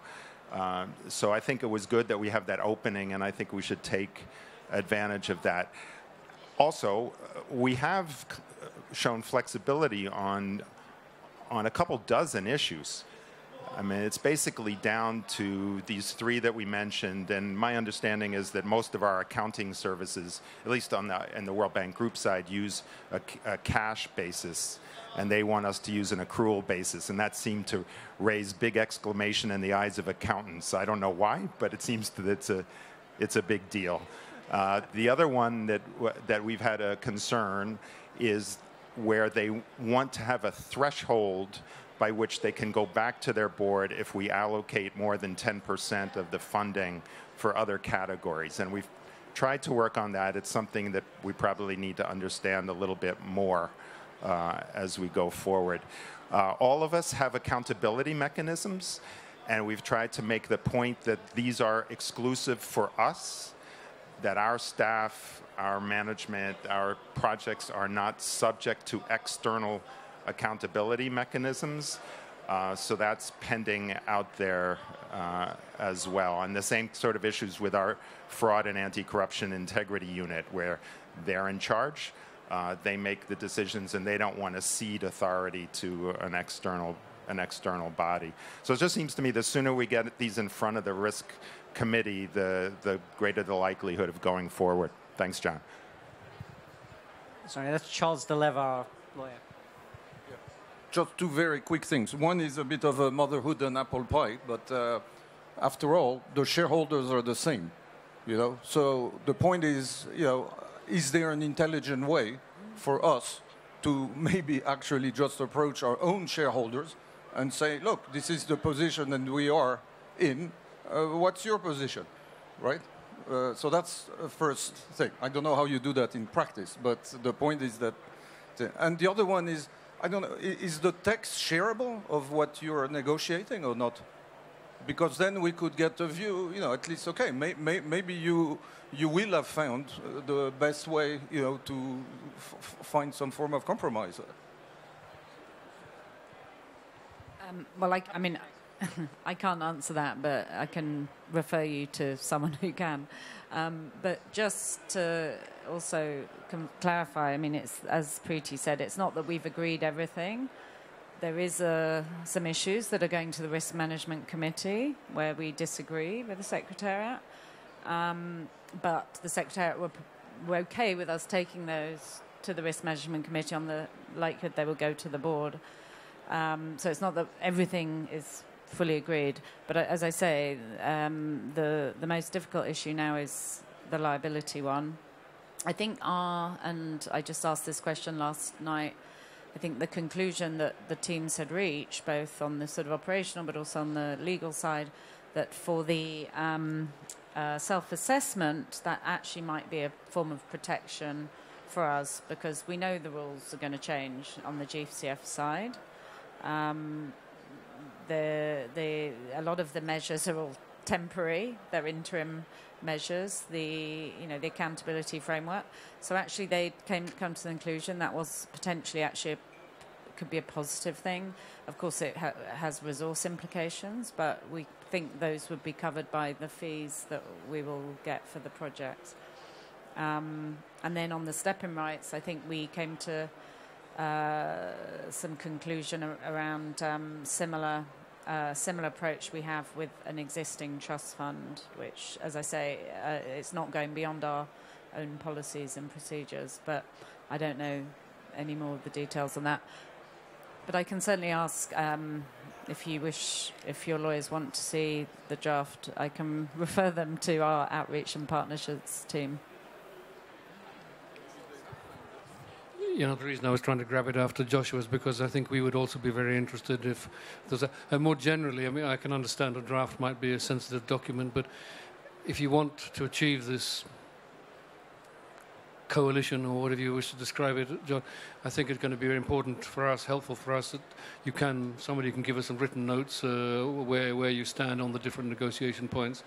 So I think it was good that we have that opening, and I think we should take advantage of that. Also, we have shown flexibility on a couple dozen issues. I mean, it's basically down to these three that we mentioned, and my understanding is that most of our accounting services, at least in the World Bank Group side, use a cash basis, and they want us to use an accrual basis, and that seemed to raise big exclamation in the eyes of accountants. I don't know why, but it seems that it's a big deal. The other one that we've had a concern is where they want to have a threshold by which they can go back to their board if we allocate more than 10% of the funding for other categories. And we've tried to work on that. It's something that we probably need to understand a little bit more as we go forward. All of us have accountability mechanisms, and we've tried to make the point that these are exclusive for us, that our staff, our management, our projects are not subject to external accountability mechanisms. So that's pending out there as well. And the same sort of issues with our fraud and anti-corruption integrity unit, where they're in charge. They make the decisions, and they don't want to cede authority to an external body. So it just seems to me the sooner we get these in front of the risk committee, the greater the likelihood of going forward. Thanks, John. Sorry, that's Charles Delever, our lawyer. Just two very quick things. One is a bit of a motherhood and apple pie, but after all, the shareholders are the same, you know. So the point is, you know, is there an intelligent way for us to maybe actually just approach our own shareholders and say, look, this is the position and we are in. What's your position, right? So that's a first thing. I don't know how you do that in practice, but the point is that. And the other one is, I don't know, is the text shareable of what you're negotiating or not? Because then we could get a view, you know, at least, okay, maybe you will have found the best way, you know, to find some form of compromise. Well, I mean, I can't answer that, but I can refer you to someone who can. But just to also clarify, I mean, it's, as Preeti said, it's not that we've agreed everything. There is some issues that are going to the Risk Management Committee where we disagree with the Secretariat. But the Secretariat were okay with us taking those to the Risk Management Committee on the likelihood they will go to the board. So it's not that everything is fully agreed. But as I say, the most difficult issue now is the liability one. I think and I just asked this question last night, I think the conclusion that the teams had reached, both on the sort of operational but also on the legal side, that for the self-assessment, that actually might be a form of protection for us, because we know the rules are going to change on the GCF side. A lot of the measures are all temporary; they're interim measures. The accountability framework. So actually, they come to the conclusion that was potentially could be a positive thing. Of course, it has resource implications, but we think those would be covered by the fees that we will get for the projects. And then on the step-in rights, I think we came to some conclusion around similar approach we have with an existing trust fund, which, as I say, it's not going beyond our own policies and procedures, but I don't know any more of the details on that. But I can certainly ask if your lawyers want to see the draft, I can refer them to our outreach and partnerships team. You know, the reason I was trying to grab it after Joshua is because I think we would also be very interested if there's and more generally, I mean, I can understand a draft might be a sensitive document, but if you want to achieve this coalition, or whatever you wish to describe it, John, I think it's going to be very important for us, helpful for us, that somebody can give us some written notes where you stand on the different negotiation points.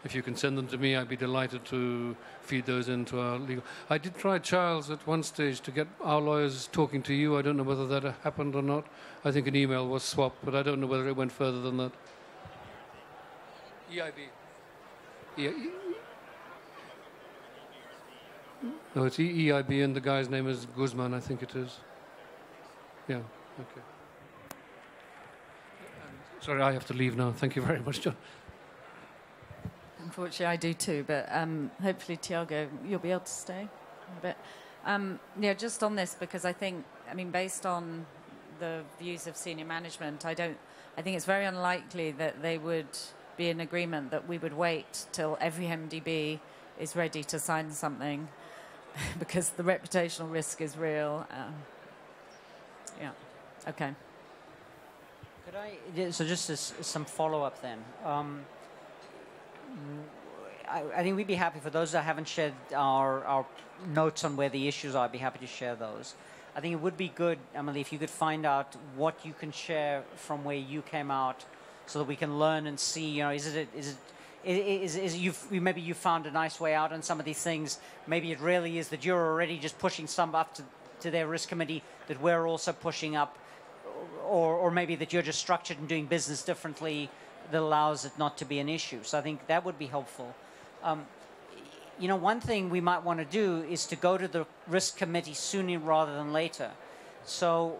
If you can send them to me, I'd be delighted to feed those into our legal. I did try, Charles, at one stage to get our lawyers talking to you. I don't know whether that happened or not. I think an email was swapped, but I don't know whether it went further than that. EIB. No, it's EIB, and the guy's name is Guzman, I think it is. Yeah, okay. Sorry, I have to leave now. Thank you very much, John. Unfortunately, I do too, but hopefully, Tiago, you'll be able to stay a bit. Just on this, because I think, based on the views of senior management, I think it's very unlikely that they would be in agreement that we would wait till every MDB is ready to sign something, because the reputational risk is real. Yeah. Okay. Could I, so just as some follow-up then. I think we'd be happy for those that haven't shared our notes on where the issues are. I'd be happy to share those. I think it would be good, Emily, if you could find out what you can share from where you came out, so that we can learn and see. You know, maybe you found a nice way out on some of these things. Maybe it really is that you're already just pushing some up to their risk committee that we're also pushing up, or maybe that you're just structured and doing business differently that allows it not to be an issue. So I think that would be helpful. You know, one thing we might want to do is to go to the risk committee sooner rather than later. So,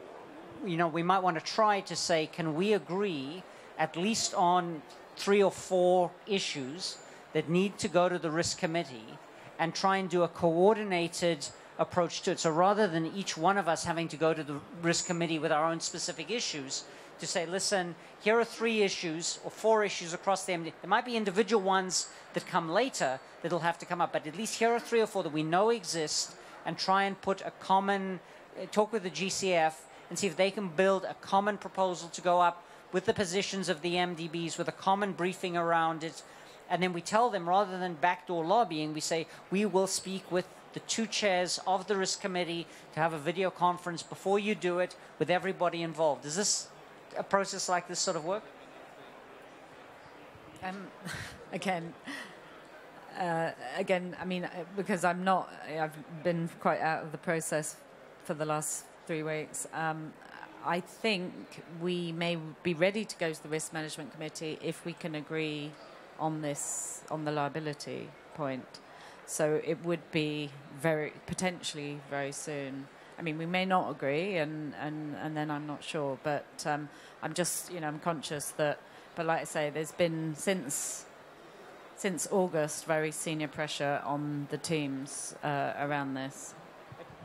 you know, we might want to try to say, can we agree at least on 3 or 4 issues that need to go to the risk committee and try and do a coordinated approach to it. So rather than each one of us having to go to the risk committee with our own specific issues, to say, listen, here are 3 issues or 4 issues across the MD. There might be individual ones that come later that'll have to come up, but at least here are 3 or 4 that we know exist, and try and put a common, talk with the GCF and see if they can build a common proposal to go up with the positions of the MDBs, with a common briefing around it. And then we tell them, rather than backdoor lobbying, we say, we will speak with the 2 chairs of the risk committee to have a video conference before you do it with everybody involved. Does this a process like this sort of work? Again, I mean, because I've been quite out of the process for the last 3 weeks. I think we may be ready to go to the risk management committee if we can agree on this, on the liability point. So it would be potentially very soon. I mean, we may not agree, and then I'm not sure. But I'm just, you know, I'm conscious that. But like I say, there's been since August very senior pressure on the teams around this.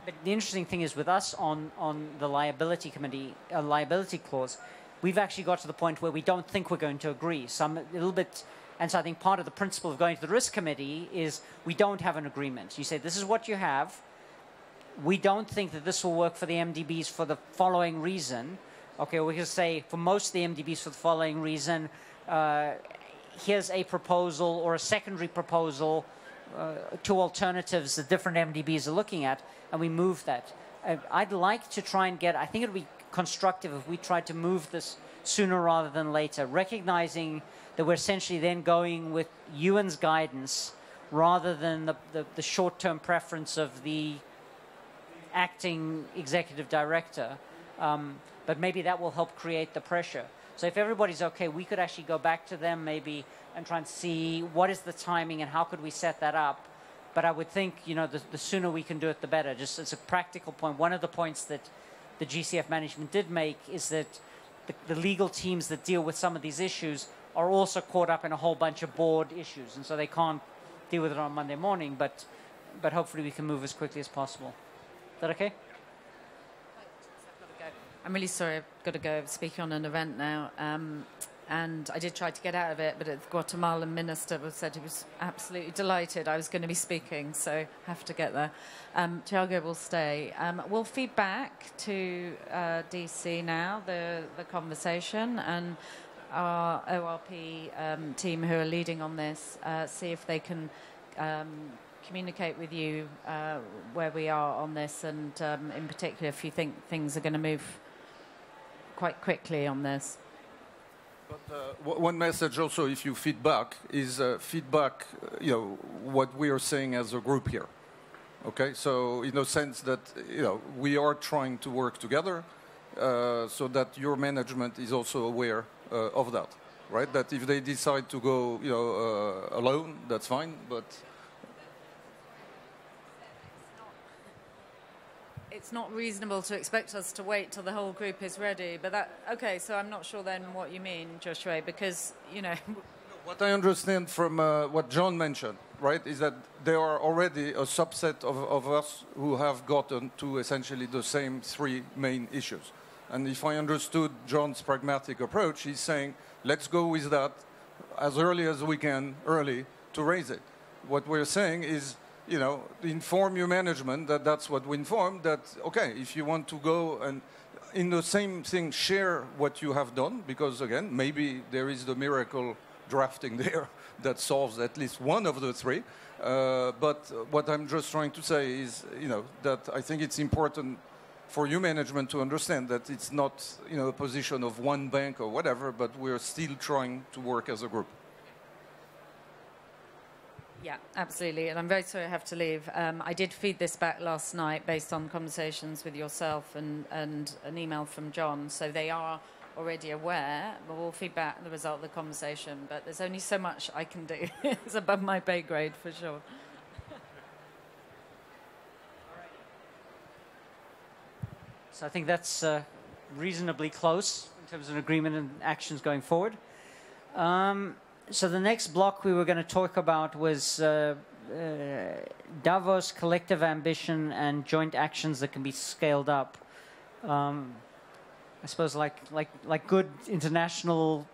But the interesting thing is, with us on the liability committee, liability clause, we've actually got to the point where we don't think we're going to agree. So I'm a little bit. And so I think part of the principle of going to the risk committee is we don't have an agreement. You say, this is what you have. We don't think that this will work for the MDBs for the following reason. Okay, we can say for most of the MDBs for the following reason, here's a proposal or a secondary proposal, 2 alternatives that different MDBs are looking at, and we move that. I'd like to try and I think it would be constructive if we tried to move this sooner rather than later, recognizing that we're essentially then going with Ewan's guidance rather than the short-term preference of the acting executive director. But maybe that will help create the pressure. So if everybody's okay, we could actually go back to them maybe and try and see what is the timing and how could we set that up. But I would think, you know, the sooner we can do it, the better. Just as a practical point, one of the points that the GCF management did make is that the legal teams that deal with some of these issues are also caught up in a whole bunch of board issues, and so they can't deal with it on Monday morning, but hopefully we can move as quickly as possible. Is that okay? I'm really sorry, I've got to go speak on an event now. And I did try to get out of it, but the Guatemalan minister said he was absolutely delighted I was going to be speaking, so I have to get there. Thiago will stay. We'll feed back to DC now, the conversation, and our ORP team who are leading on this, see if they can communicate with you where we are on this, and in particular if you think things are going to move quite quickly on this. But one message also, if you feedback, is feedback, you know, what we are saying as a group here. Okay, so in the sense that, you know, we are trying to work together, so that your management is also aware of that, right? That if they decide to go, you know, alone, that's fine, but. It's not reasonable to expect us to wait till the whole group is ready, but okay, so I'm not sure then what you mean, Joshua, because, you know... What I understand from what John mentioned, right, is that there are already a subset of us who have gotten to essentially the same 3 main issues. And if I understood John's pragmatic approach, he's saying, let's go with that as early as we can, to raise it. What we're saying is, you know, inform your management that that's what we informed, that, okay, if you want to go, and in the same thing, share what you have done, because again, maybe there is the miracle drafting there that solves at least one of the three. But what I'm just trying to say is, that I think it's important for you management to understand that it's not, a position of one bank or whatever, but we're still trying to work as a group. Yeah, absolutely. And I'm very sorry I have to leave. I did feed this back last night based on conversations with yourself and an email from John. So they are already aware, but we'll feed back the result of the conversation. But there's only so much I can do. It's above my pay grade for sure. So I think that's reasonably close in terms of an agreement and actions going forward. So the next block we were going to talk about was Davos, collective ambition, and joint actions that can be scaled up. I suppose like good international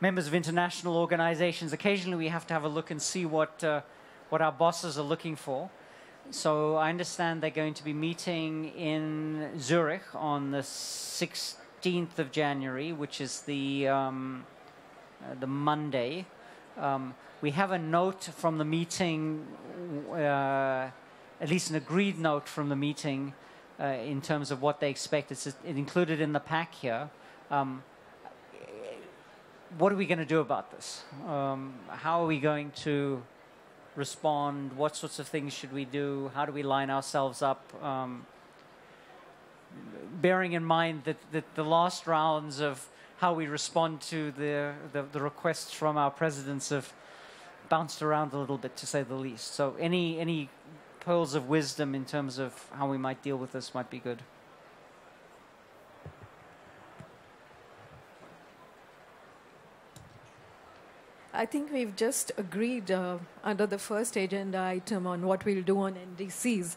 members of international organizations, occasionally we have to have a look and see what our bosses are looking for. So I understand they're going to be meeting in Zurich on the 16th of January, which is the Monday. We have a note from the meeting, at least an agreed note from the meeting in terms of what they expect. It's included in the pack here. What are we going to do about this? How are we going to respond? What sorts of things should we do? How do we line ourselves up? Bearing in mind that the last rounds of how we respond to the requests from our presidents have bounced around a little bit, to say the least. So any pearls of wisdom in terms of how we might deal with this might be good. I think we've just agreed under the first agenda item on what we'll do on NDCs.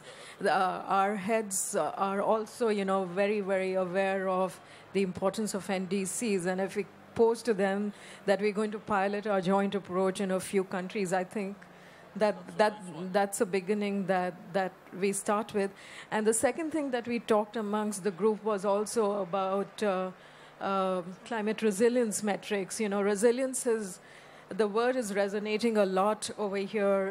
Our heads are also, very, very aware of the importance of NDCs. And if we pose to them that we're going to pilot our joint approach in a few countries, I think that's a beginning that we start with. And the second thing that we talked amongst the group was also about climate resilience metrics. Resilience is... The word is resonating a lot over here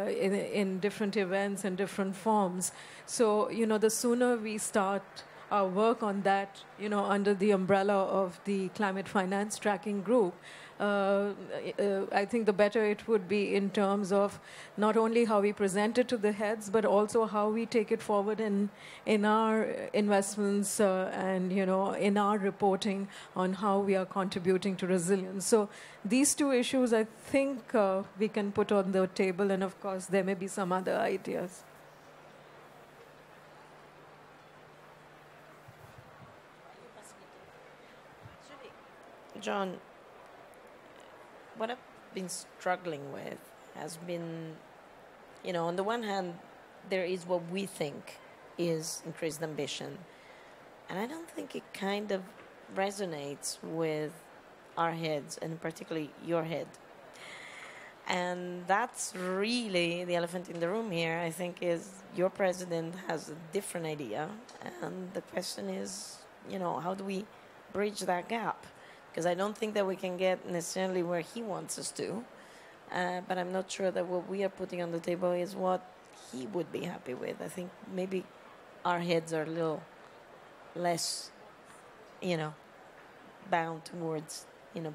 in different events and different forms. So, the sooner we start our work on that, under the umbrella of the Climate Finance Tracking Group, I think the better it would be in terms of not only how we present it to the heads, but also how we take it forward in our investments and, in our reporting on how we are contributing to resilience. So these two issues, I think we can put on the table, and of course, there may be some other ideas. John, what I've been struggling with has been, on the one hand, there is what we think is increased ambition. And I don't think it kind of resonates with our heads, and particularly your head. And that's really the elephant in the room here, I think, is your president has a different idea. And the question is, how do we bridge that gap? Because I don't think that we can get necessarily where he wants us to. But I'm not sure that what we are putting on the table is what he would be happy with. I think maybe our heads are a little less, bound towards,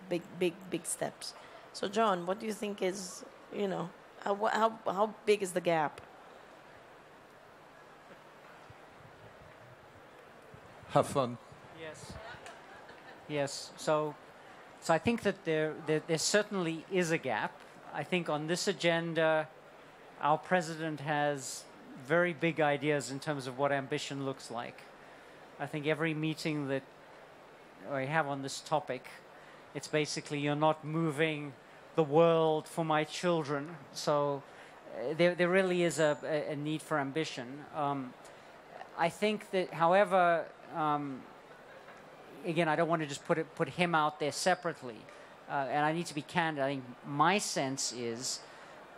big steps. So, John, what do you think is, how big is the gap? Have fun. Yes. Yes. So I think that there certainly is a gap. I think on this agenda, our president has very big ideas in terms of what ambition looks like. I think every meeting that I have on this topic, it's basically you're not moving the world for my children. So there really is a need for ambition. I think that, however, again, I don't want to just put him out there separately, and I need to be candid. I think my sense is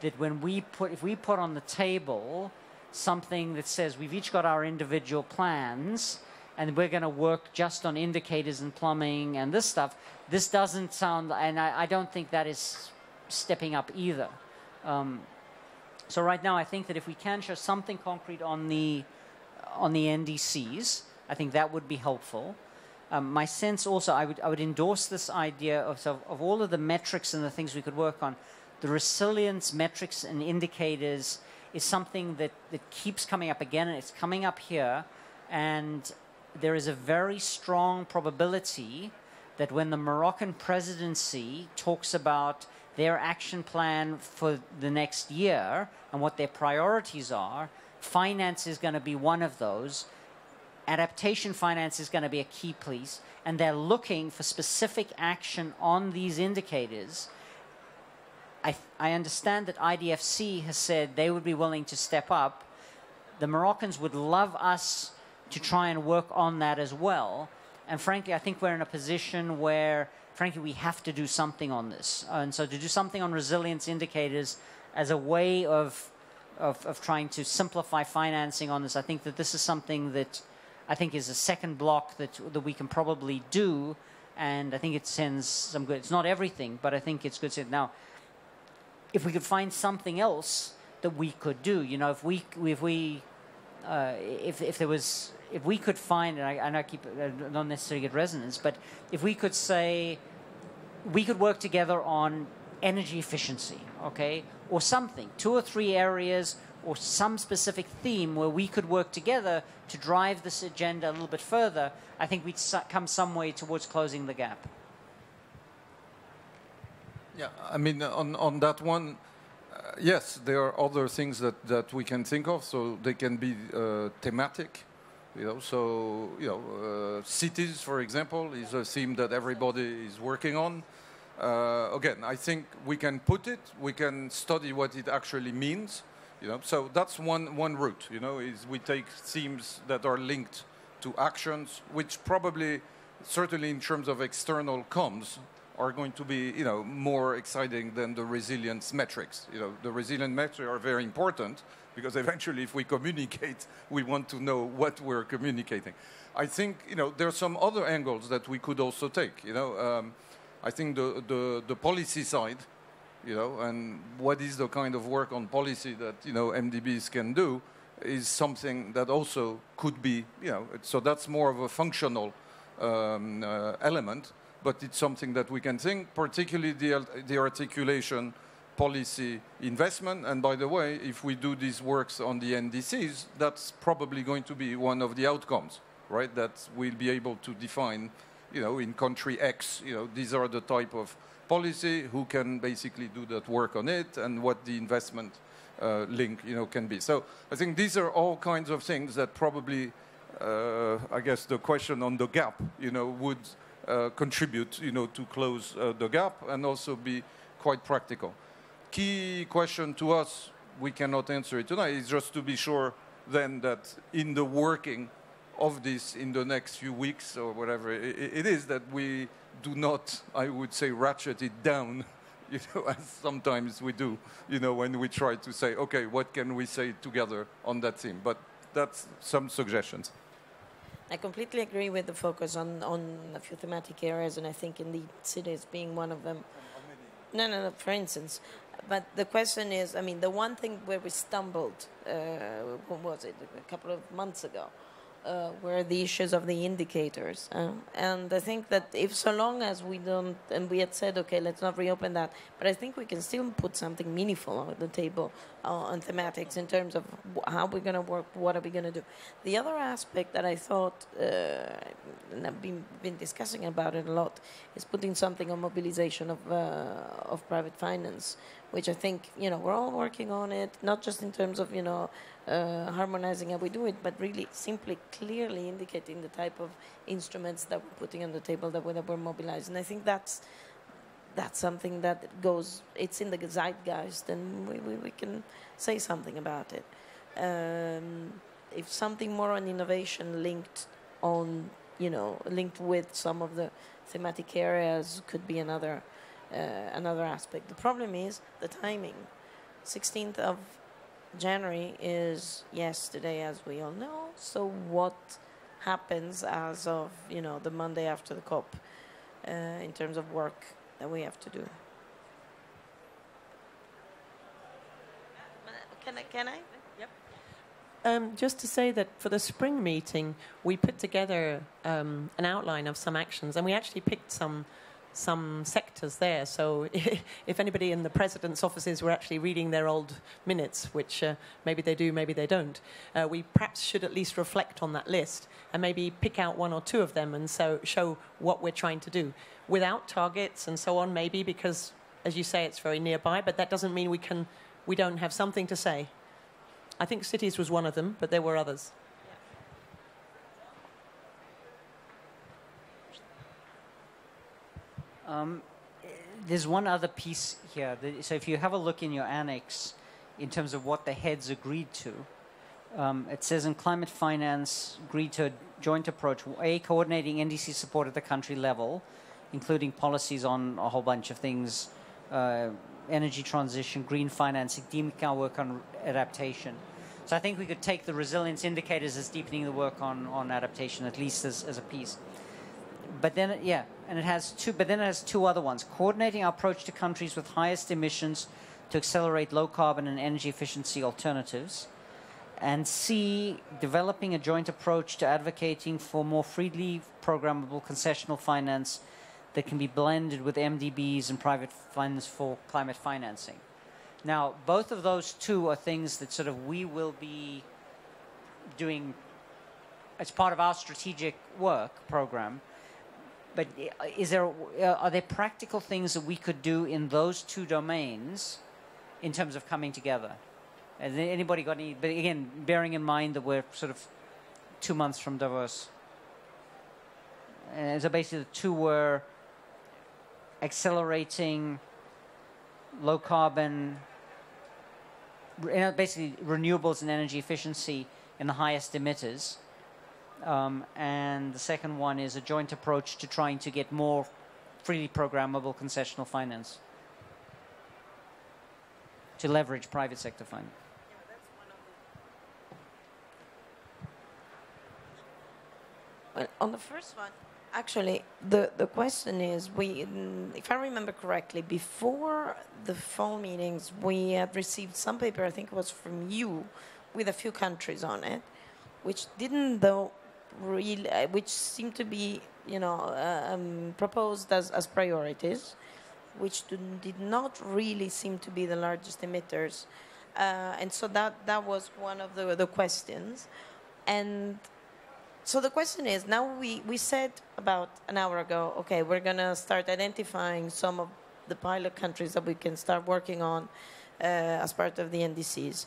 that if we put on the table something that says we've each got our individual plans, and we're going to work just on indicators and plumbing and this stuff. This doesn't sound, and I don't think that is stepping up either. So right now, I think that if we can show something concrete on the NDCs, I think that would be helpful. My sense also, I would endorse this idea of all of the metrics and the things we could work on. The resilience metrics and indicators is something that keeps coming up again, and it's coming up here. And there is a very strong probability that when the Moroccan presidency talks about their action plan for the next year and what their priorities are, finance is going to be one of those. Adaptation finance is going to be a key piece, and they're looking for specific action on these indicators. I understand that IDFC has said they would be willing to step up. The Moroccans would love us to try and work on that as well. And frankly, I think we're in a position where, frankly, we have to do something on this. And so to do something on resilience indicators as a way of trying to simplify financing on this, I think that this is something that I think is a second block that we can probably do. And I think it sends some good. It's not everything, but I think it's good. Now, if we could find something else that we could do, you know, if we could find, and I keep not necessarily get resonance, but if we could say we could work together on energy efficiency, okay, or something, 2 or 3 areas or some specific theme where we could work together to drive this agenda a little bit further, I think we'd come some way towards closing the gap. Yeah, I mean, on that one, yes, there are other things that we can think of, so they can be thematic. You know, so cities, for example, is a theme that everybody is working on. Again, I think we can put it, we can study what it actually means. You know, so that's one route. You know, is we take themes that are linked to actions, which probably, certainly in terms of external comms, are going to be, you know, more exciting than the resilience metrics. You know, the resilience metrics are very important because eventually if we communicate, we want to know what we're communicating. I think, you know, there are some other angles that we could also take. You know, I think the policy side, you know, and what is the kind of work on policy that, you know, MDBs can do is something that also could be, you know, so that's more of a functional element. But it's something that we can think, particularly the articulation, policy, investment. And by the way, if we do these works on the NDCs, that's probably going to be one of the outcomes, right? That we'll be able to define, you know, in country X, you know, these are the type of policy, who can basically do that work on it, and what the investment link, you know, can be. So I think these are all kinds of things that probably, I guess the question on the gap, you know, would contribute, you know, to close the gap and also be quite practical. Key question to us, we cannot answer it tonight, is just to be sure then that in the working of this in the next few weeks or whatever it is, that we do not, I would say, ratchet it down, you know, as sometimes we do, you know, when we try to say, okay, what can we say together on that theme? But that's some suggestions. I completely agree with the focus on a few thematic areas, and I think indeed cities being one of them. No, for instance. But the question is, I mean, the one thing where we stumbled, what was it, a couple of months ago, were the issues of the indicators. And I think that if so long as we don't, and we had said, okay, let's not reopen that, but I think we can still put something meaningful on the table on thematics in terms of how we're going to work, what are we going to do. The other aspect that I thought, and I've been discussing about it a lot, is putting something on mobilization of private finance, which I think, you know, we're all working on it, not just in terms of, you know, harmonizing how we do it, but really simply clearly indicating the type of instruments that we're putting on the table that we're mobilizing. And I think that's something that goes, it's in the zeitgeist, and we can say something about it. If something more on innovation linked on, you know, linked with some of the thematic areas could be another aspect. The problem is the timing. 16th of January is yesterday, as we all know. So happens as of the Monday after the COP in terms of work that we have to do. Can I? Yep. Just to say that for the spring meeting, we put together an outline of some actions, and we actually picked some sectors there. So if anybody in the president's offices were actually reading their old minutes, which maybe they do, maybe they don't, we perhaps should at least reflect on that list and maybe pick out one or two of them and so show what we're trying to do without targets and so on, maybe, because as you say, it's very nearby, but that doesn't mean we don't have something to say. I think cities was one of them, but there were others. There's one other piece here. So if you have a look in your annex in terms of what the heads agreed to, it says in climate finance, agreed to a joint approach, coordinating NDC support at the country level, including policies on a whole bunch of things, energy transition, green financing, deepening our work on adaptation. So I think we could take the resilience indicators as deepening the work on adaptation, at least as a piece. But then, and it has two other ones. Coordinating our approach to countries with highest emissions to accelerate low carbon and energy efficiency alternatives. And C, developing a joint approach to advocating for more freely programmable concessional finance that can be blended with MDBs and private funds for climate financing. Now, both of those two are things that sort of we will be doing as part of our strategic work program. But are there practical things that we could do in those two domains in terms of coming together? Has anybody got any? But again, bearing in mind that we're sort of 2 months from Davos. And so basically the two were accelerating low carbon, basically renewables and energy efficiency in the highest emitters. And the second one is a joint approach to trying to get more freely programmable concessional finance to leverage private sector finance. Well, on the first one, actually, the question is, if I remember correctly, before the fall meetings, we had received some paper, I think it was from you, with a few countries on it, which didn't, though, really, which seemed to be, proposed as priorities, which did not really seem to be the largest emitters. And so that was one of the questions. And so the question is, now we said about an hour ago, okay, we're going to start identifying some of the pilot countries that we can start working on as part of the NDCs.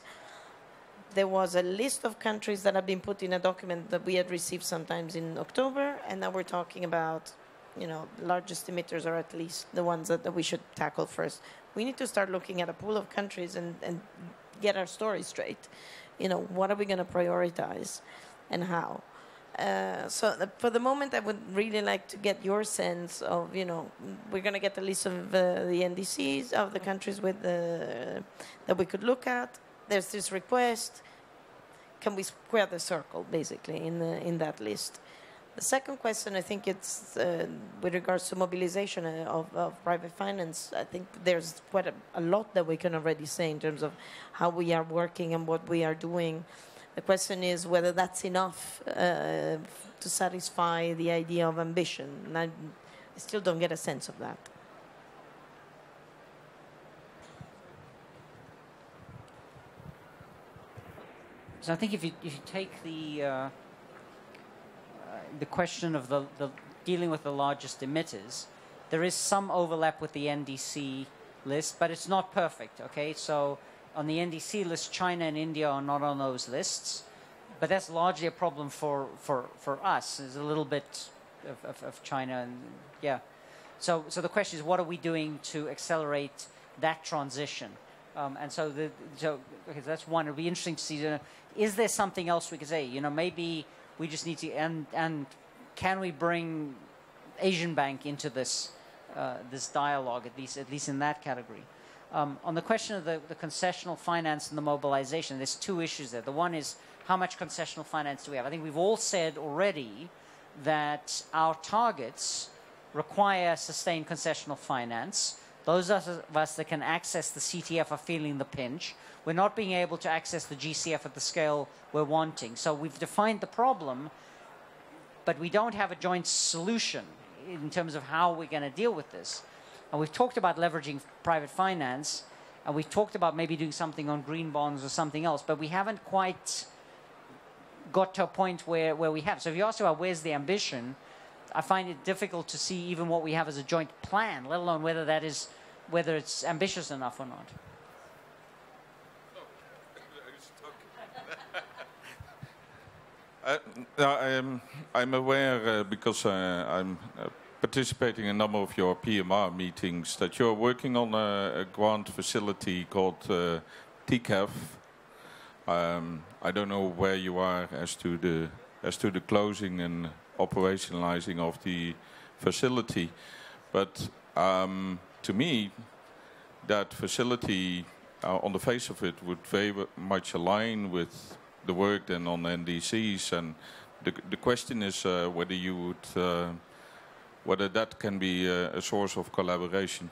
There was a list of countries that have been put in a document that we had received sometimes in October, and now we're talking about, largest emitters, or at least the ones that we should tackle first. We need to start looking at a pool of countries and get our story straight. What are we going to prioritize and how? For the moment, I would really like to get your sense of, we're going to get a list of the NDCs of the countries that we could look at. There's this request. Can we square the circle, basically, in that list? The second question, I think it's with regards to mobilization of private finance. I think there's quite a lot that we can already say in terms of how we are working and what we are doing. The question is whether that's enough to satisfy the idea of ambition. And I still don't get a sense of that. So I think if you take the question of the dealing with the largest emitters, there is some overlap with the NDC list, but it's not perfect. Okay, so on the NDC list, China and India are not on those lists, but that's largely a problem for us. There's a little bit of China, and So the question is, what are we doing to accelerate that transition? And so okay, that's one. It'll be interesting to see. Is there something else we could say? Maybe we just need to and can we bring Asian Bank into this this dialogue at least in that category? On the question of the concessional finance and the mobilization, there's two issues there. The one is how much concessional finance do we have? I think we've all said already that our targets require sustained concessional finance. Those of us that can access the CTF are feeling the pinch. We're not being able to access the GCF at the scale we're wanting. So we've defined the problem, but we don't have a joint solution in terms of how we're going to deal with this. And we've talked about leveraging private finance, and we've talked about maybe doing something on green bonds or something else, but we haven't quite got to a point where we have. So if you ask about where's the ambition, I find it difficult to see even what we have as a joint plan, let alone whether it's ambitious enough or not. I'm aware because I'm participating in a number of your PMR meetings that you're working on a grant facility called TCAF. I don't know where you are as to the closing and operationalizing of the facility, but to me, that facility, on the face of it, would very much align with the work then on NDCs, and the question is whether you would, whether that can be a source of collaboration.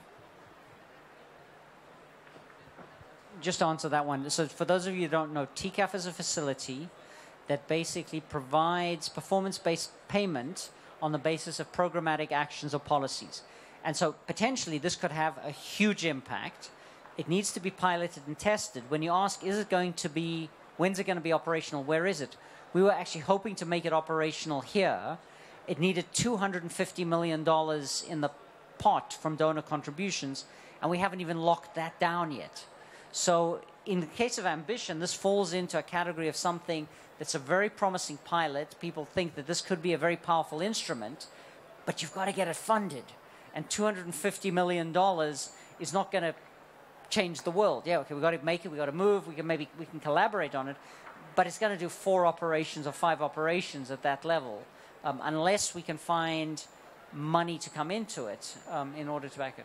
Just to answer that one, so for those of you who don't know, TCAF is a facility that basically provides performance-based payment on the basis of programmatic actions or policies. And so potentially this could have a huge impact. It needs to be piloted and tested. When you ask, is it going to be, when's it going to be operational, where is it? We were actually hoping to make it operational here. It needed $250 million in the pot from donor contributions, and we haven't even locked that down yet. So in the case of ambition, this falls into a category of something that's a very promising pilot. People think that this could be a very powerful instrument, but you've got to get it funded. And $250 million is not going to change the world. Yeah, okay, we've got to make it, we've got to move, we can collaborate on it, but it's going to do 4 operations or 5 operations at that level, unless we can find money to come into it in order to back it.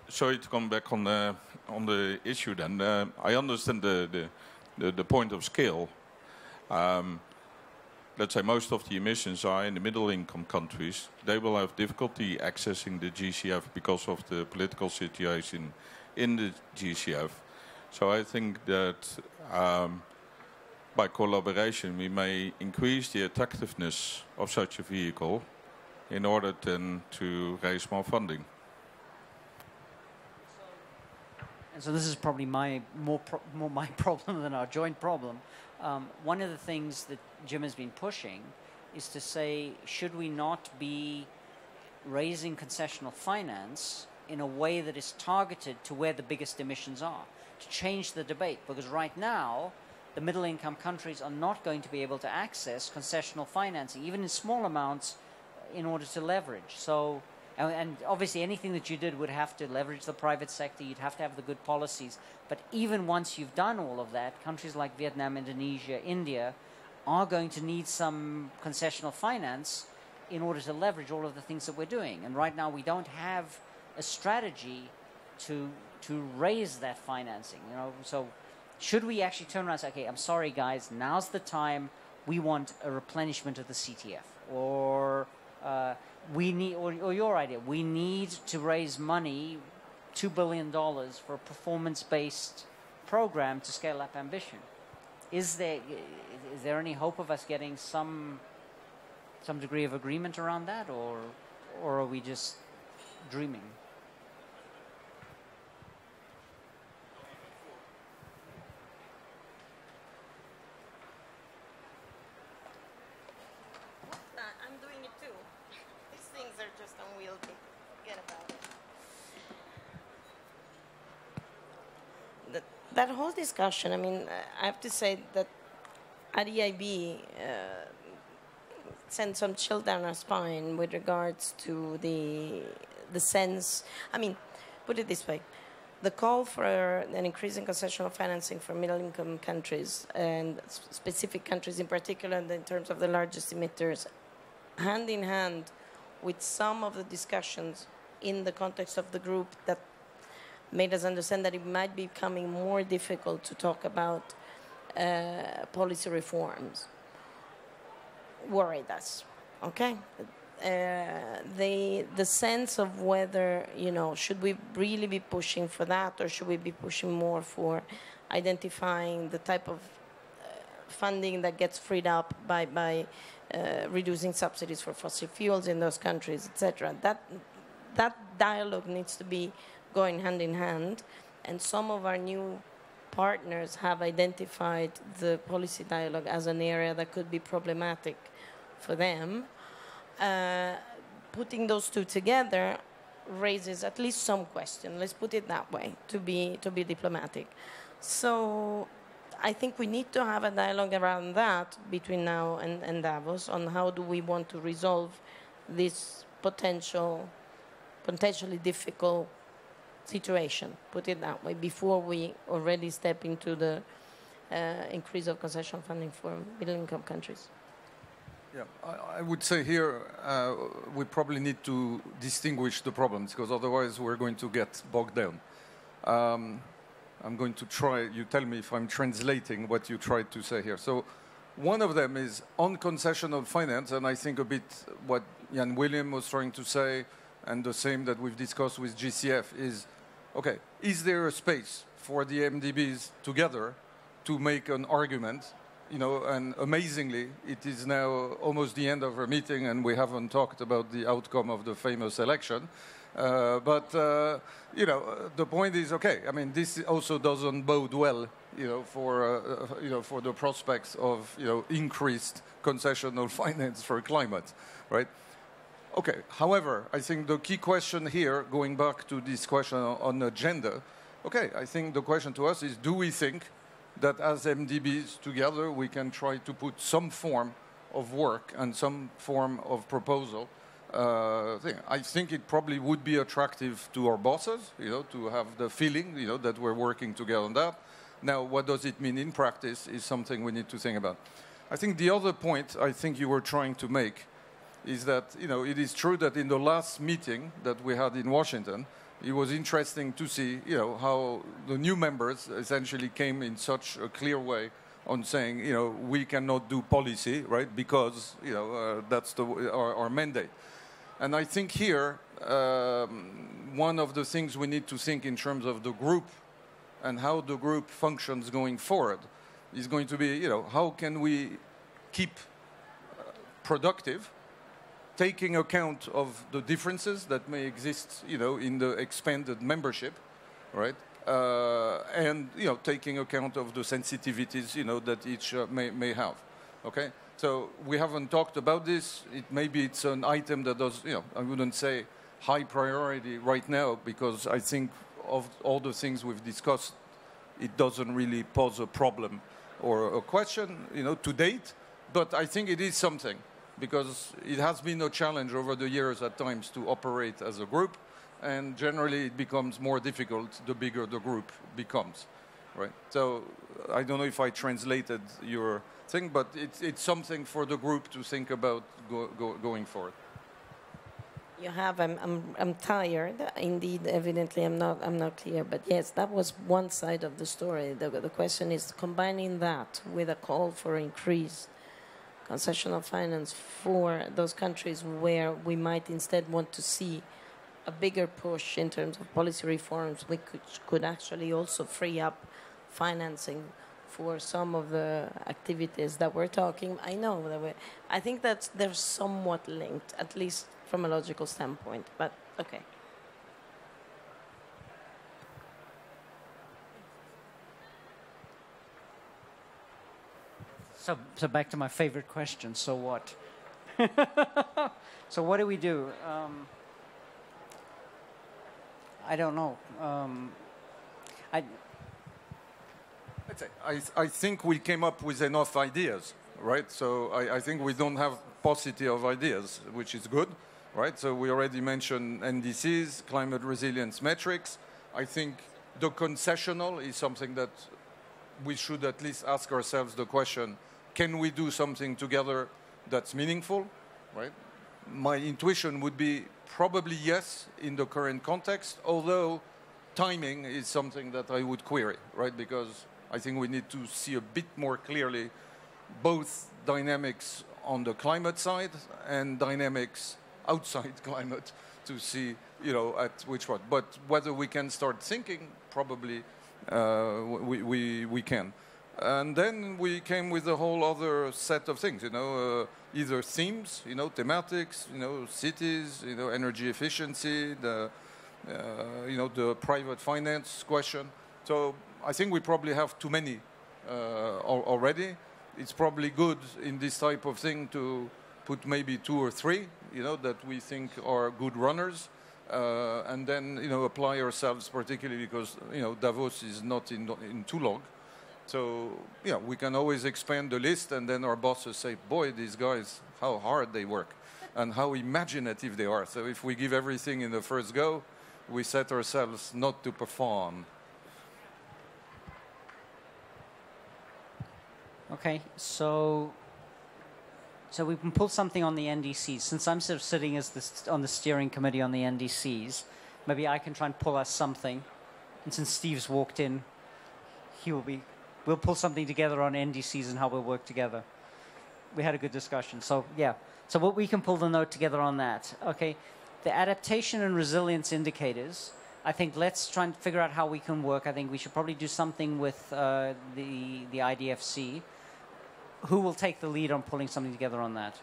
Sorry to come back on the issue then. I understand the point of scale. Let's say most of the emissions are in the middle-income countries. They will have difficulty accessing the GCF because of the political situation in the GCF. So I think that by collaboration we may increase the attractiveness of such a vehicle in order then to raise more funding. And so this is probably more my problem than our joint problem. One of the things that Jim has been pushing is to say, should we not be raising concessional finance in a way that is targeted to where the biggest emissions are, to change the debate? Because right now, the middle-income countries are not going to be able to access concessional financing, even in small amounts, in order to leverage. So. And obviously anything that you did would have to leverage the private sector, you'd have to have the good policies. But even once you've done all of that, countries like Vietnam, Indonesia, India are going to need some concessional finance in order to leverage all of the things that we're doing. And right now we don't have a strategy to raise that financing. You know, so should we actually turn around and say, okay, I'm sorry guys, now's the time, we want a replenishment of the CTF, or we need, or your idea, we need to raise money, $2 billion for a performance-based program to scale up ambition. Is there any hope of us getting some degree of agreement around that, or are we just dreaming? I'm doing it too. These things are just unwieldy. Forget about it. That whole discussion, I mean, I have to say that at EIB sent some chill down our spine with regards to the sense, I mean, put it this way, the call for an increase in concessional financing for middle-income countries and specific countries in particular in terms of the largest emitters, hand in hand with some of the discussions in the context of the group that made us understand that it might be becoming more difficult to talk about policy reforms worried us. Okay, the sense of whether, you know, should we really be pushing for that, or should we be pushing more for identifying the type of funding that gets freed up by reducing subsidies for fossil fuels in those countries, etc. That dialogue needs to be going hand in hand, and some of our new partners have identified the policy dialogue as an area that could be problematic for them. Putting those two together raises at least some question. Let's put it that way, to be diplomatic. So I think we need to have a dialogue around that between now and Davos on how do we want to resolve this potentially difficult situation, put it that way, before we already step into the increase of concession funding for middle-income countries. Yeah, I would say here we probably need to distinguish the problems, because otherwise we're going to get bogged down. I'm going to try, you tell me if I'm translating what you tried to say here. So one of them is on concessional finance, and I think a bit what Jan Willem was trying to say, and the same that we've discussed with GCF is, okay, is there a space for the MDBs together to make an argument? You know, and amazingly, it is now almost the end of our meeting, and we haven't talked about the outcome of the famous election. You know, the point is, okay, I mean, this also doesn't bode well, you know, for the prospects of, you know, increased concessional finance for climate, right? Okay, however, I think the key question here, going back to this question on agenda, okay, I think the question to us is, do we think that as MDBs together we can try to put some form of work and some form of proposal thing? I think it probably would be attractive to our bosses, you know, to have the feeling, you know, that we're working together on that. Now, what does it mean in practice is something we need to think about. I think the other point I think you were trying to make is that, you know, it is true that in the last meeting that we had in Washington, it was interesting to see, you know, how the new members essentially came in such a clear way on saying, you know, we cannot do policy, right, because, you know, that's our mandate. And I think here, one of the things we need to think in terms of the group and how the group functions going forward is going to be, you know, how can we keep productive, taking account of the differences that may exist, you know, in the expanded membership, right? And, you know, taking account of the sensitivities, you know, that each may have, okay? So we haven't talked about this. Maybe it's an item that does, you know, I wouldn't say high priority right now, because I think of all the things we've discussed, it doesn't really pose a problem or a question, you know, to date. But I think it is something, because it has been a challenge over the years at times to operate as a group, and generally it becomes more difficult the bigger the group becomes, right? So I don't know if I translated your thing, but it's something for the group to think about going forward. You have. I'm tired. Indeed, evidently, I'm not clear. But yes, that was one side of the story. The question is combining that with a call for increased concessional finance for those countries where we might instead want to see a bigger push in terms of policy reforms. We could actually also free up financing for some of the activities that we're talking. I think that they're somewhat linked, at least from a logical standpoint, but okay. So back to my favorite question, so what? So what do we do? I don't know. I think we came up with enough ideas, right? So I think we don't have paucity of ideas, which is good, right? So we already mentioned NDCs, climate resilience metrics. I think the concessional is something that we should at least ask ourselves the question, can we do something together that's meaningful, right? my intuition would be probably yes in the current context, although timing is something that I would query, right? Because I think we need to see a bit more clearly both dynamics on the climate side and dynamics outside climate to see, you know, at which one. But whether we can start thinking, probably we can. And then we came with a whole other set of things, you know, either themes, you know, thematics, you know, cities, you know, energy efficiency, the, you know, the private finance question. So I think we probably have too many already. It's probably good in this type of thing to put maybe 2 or 3, you know, that we think are good runners, and then, you know, apply ourselves, particularly because, you know, Davos is not in too long. So, yeah, we can always expand the list, and then our bosses say, boy, these guys, how hard they work and how imaginative they are. So if we give everything in the first go, we set ourselves not to perform. Okay, so we can pull something on the NDCs. Since I'm sort of sitting as on the steering committee on the NDCs, maybe I can try and pull us something. And since Steve's walked in, we'll pull something together on NDCs and how we'll work together. We had a good discussion. So, yeah. So what we can pull the note together on that. Okay. The adaptation and resilience indicators, I think let's try and figure out how we can work. I think we should probably do something with the IDFC. Who will take the lead on pulling something together on that?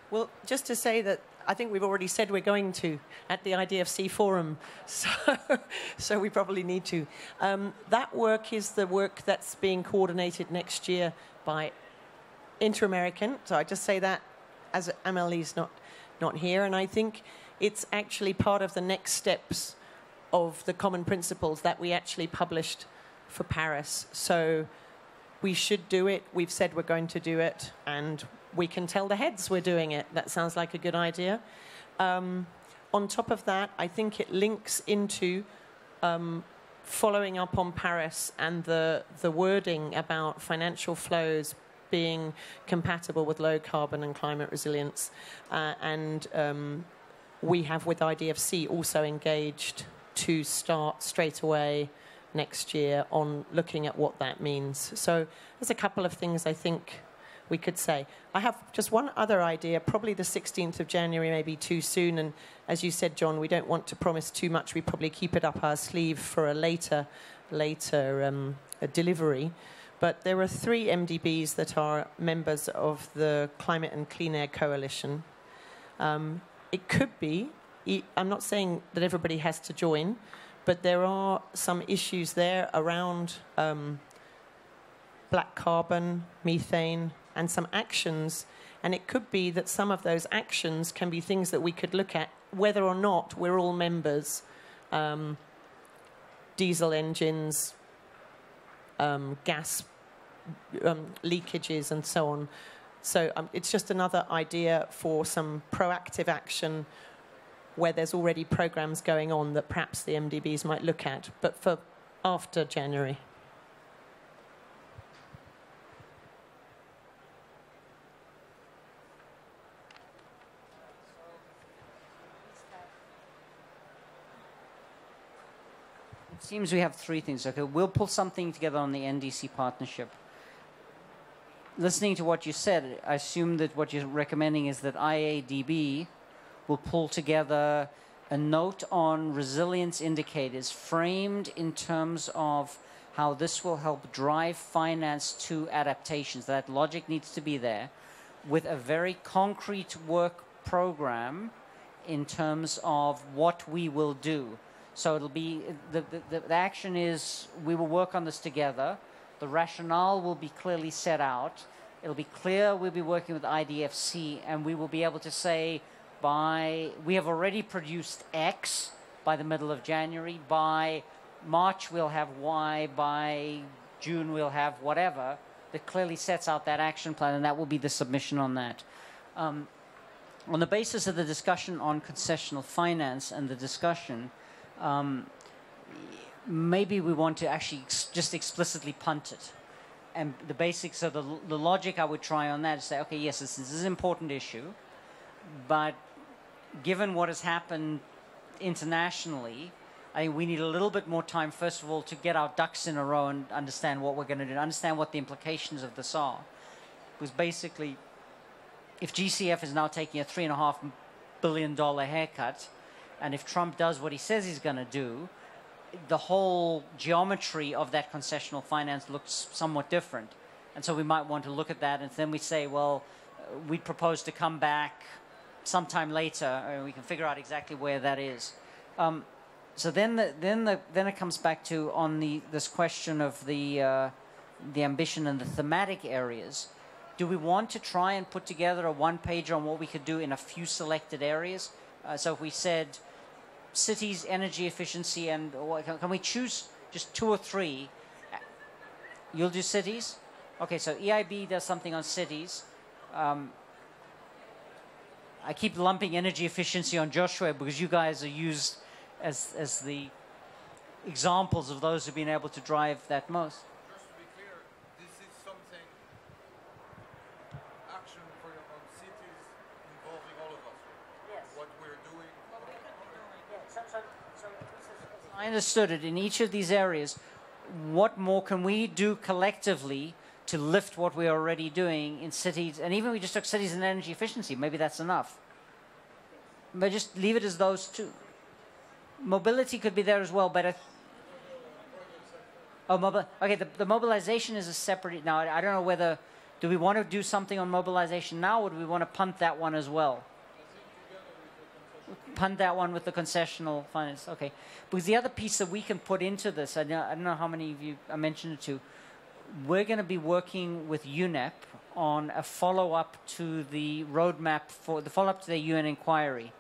Well, just to say that I think we've already said we're going to at the IDFC forum, so we probably need to. That work is the work that's being coordinated next year by Inter-American. So I just say that as Amelie's not here, and I think it's actually part of the next steps of the common principles that we actually published for Paris. So we should do it. We've said we're going to do it, and we can tell the heads we're doing it. That sounds like a good idea. On top of that, I think it links into following up on Paris and the wording about financial flows being compatible with low carbon and climate resilience. We have with IDFC also engaged to start straight away next year on looking at what that means. So there's a couple of things I think we could say. I have just one other idea. Probably the 16th of January may be too soon. And as you said, John, we don't want to promise too much. We probably keep it up our sleeve for a later delivery. But there are 3 MDBs that are members of the Climate and Clean Air Coalition. It could be, I'm not saying that everybody has to join, but there are some issues there around black carbon, methane, and some actions. And it could be that some of those actions can be things that we could look at, whether or not we're all members. Diesel engines, gas leakages, and so on. So it's just another idea for some proactive action where there's already programs going on that perhaps the MDBs might look at, but for after January. It seems we have 3 things. Okay, we'll pull something together on the NDC partnership. Listening to what you said, I assume that what you're recommending is that IADB will pull together a note on resilience indicators framed in terms of how this will help drive finance to adaptations. That logic needs to be there with a very concrete work program in terms of what we will do. So it'll be, the action is we will work on this together. The rationale will be clearly set out. It'll be clear we'll be working with IDFC, and we will be able to say we have already produced X by the middle of January. By March, we'll have Y. By June, we'll have whatever. That clearly sets out that action plan, and that will be the submission on that. On the basis of the discussion on concessional finance and the discussion, maybe we want to actually just explicitly punt it. And the basics, so the logic I would try on that is say, okay, yes, this is an important issue, but given what has happened internationally, I think we need a little bit more time, first of all, to get our ducks in a row and understand what we're going to do, understand what the implications of this are. Because basically, if GCF is now taking a $3.5 billion haircut, and if Trump does what he says he's going to do, the whole geometry of that concessional finance looks somewhat different. And so we might want to look at that, and then we say, well, we propose to come back sometime later, and we can figure out exactly where that is. So then it comes back to on this question of the ambition and the thematic areas. Do we want to try and put together a one-pager on what we could do in a few selected areas? So if we said cities, energy efficiency, and can we choose just 2 or 3? You'll do cities? Okay, so EIB does something on cities. I keep lumping energy efficiency on Joshua because you guys are used as the examples of those who've been able to drive that most. Just to be clear, this is something, action for on cities involving all of us. Yes. What we're doing. I understood it. In each of these areas, what more can we do collectively to lift what we're already doing in cities? And even if we just took cities and energy efficiency, maybe that's enough. But just leave it as those two. Mobility could be there as well, but okay, the mobilization is a separate. Now, I don't know whether, do we want to do something on mobilization now, or do we want to punt that one as well? Punt that one with the concessional finance. Okay. Because the other piece that we can put into this, I don't know how many of you I mentioned it to, we're going to be working with UNEP on a follow-up to the roadmap for the follow-up to the UN inquiry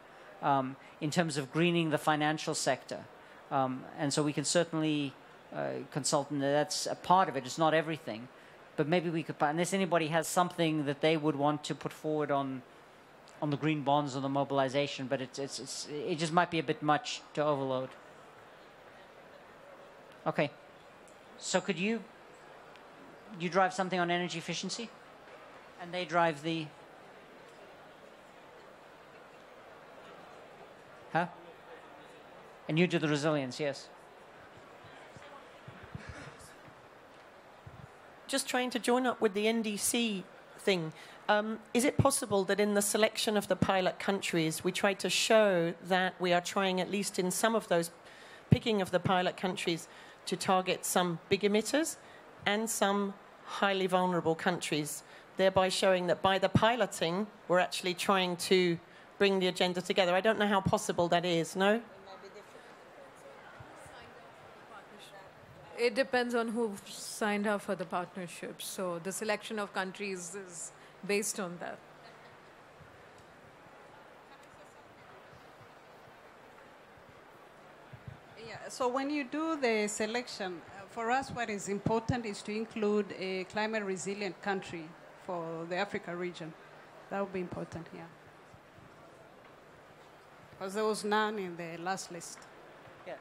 in terms of greening the financial sector. And so we can certainly consult, and that's a part of it. It's not everything. But maybe we could, unless anybody has something that they would want to put forward on the green bonds or the mobilization, but it just might be a bit much to overload. Okay. So could you drive something on energy efficiency? And they drive the... Huh? And you do the resilience, yes. Just trying to join up with the NDC thing. Is it possible that in the selection of the pilot countries, we try to show that we are trying, at least in some of those, picking of the pilot countries, to target some big emitters and some highly vulnerable countries, thereby showing that by the piloting, we're actually trying to bring the agenda together? I don't know how possible that is, no? It depends on who signed up for the partnership. So the selection of countries is based on that. Yeah, so when you do the selection, for us what is important is to include a climate resilient country for the Africa region. That would be important, yeah. Because there was none in the last list. Yeah.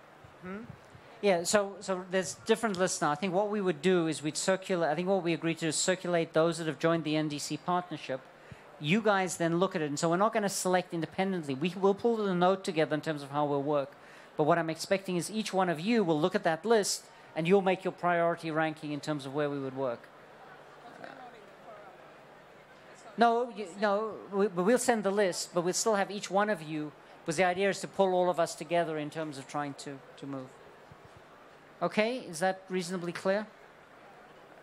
Yeah, so there's different lists now. I think what we would do is we'd circulate, I think what we agreed to is circulate those that have joined the NDC partnership. You guys then look at it, and so we're not going to select independently. We'll pull the note together in terms of how we'll work. But what I'm expecting is each one of you will look at that list, and you'll make your priority ranking in terms of where we would work. No, we'll send the list, but we'll still have each one of you, because the idea is to pull all of us together in terms of trying to move. Okay, is that reasonably clear?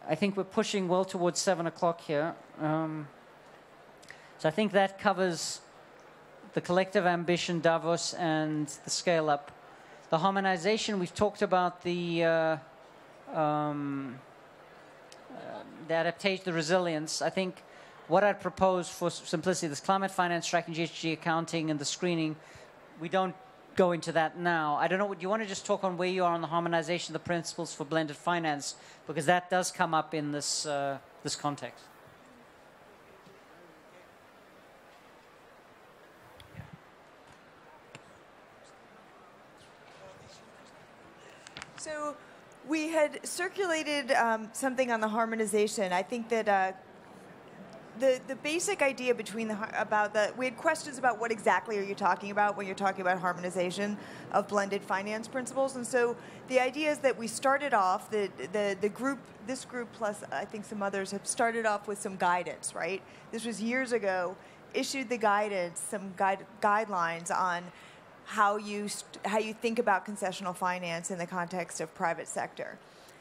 I think we're pushing well towards 7 o'clock here. So I think that covers the collective ambition, Davos, and the scale-up. The harmonization, we've talked about the adaptation, the resilience. I think what I'd propose for simplicity, this climate finance tracking, GHG accounting, and the screening, we don't go into that now. I don't know, do you want to just talk on where you are on the harmonization of the principles for blended finance? Because that does come up in this, this context. So we had circulated something on the harmonization. I think that the basic idea between we had questions about what exactly are you talking about when you're talking about harmonization of blended finance principles. And so the idea is that we started off, the group, this group plus I think some others have started off with some guidance, right? This was years ago, issued the guidance, some guidelines on how you think about concessional finance in the context of private sector.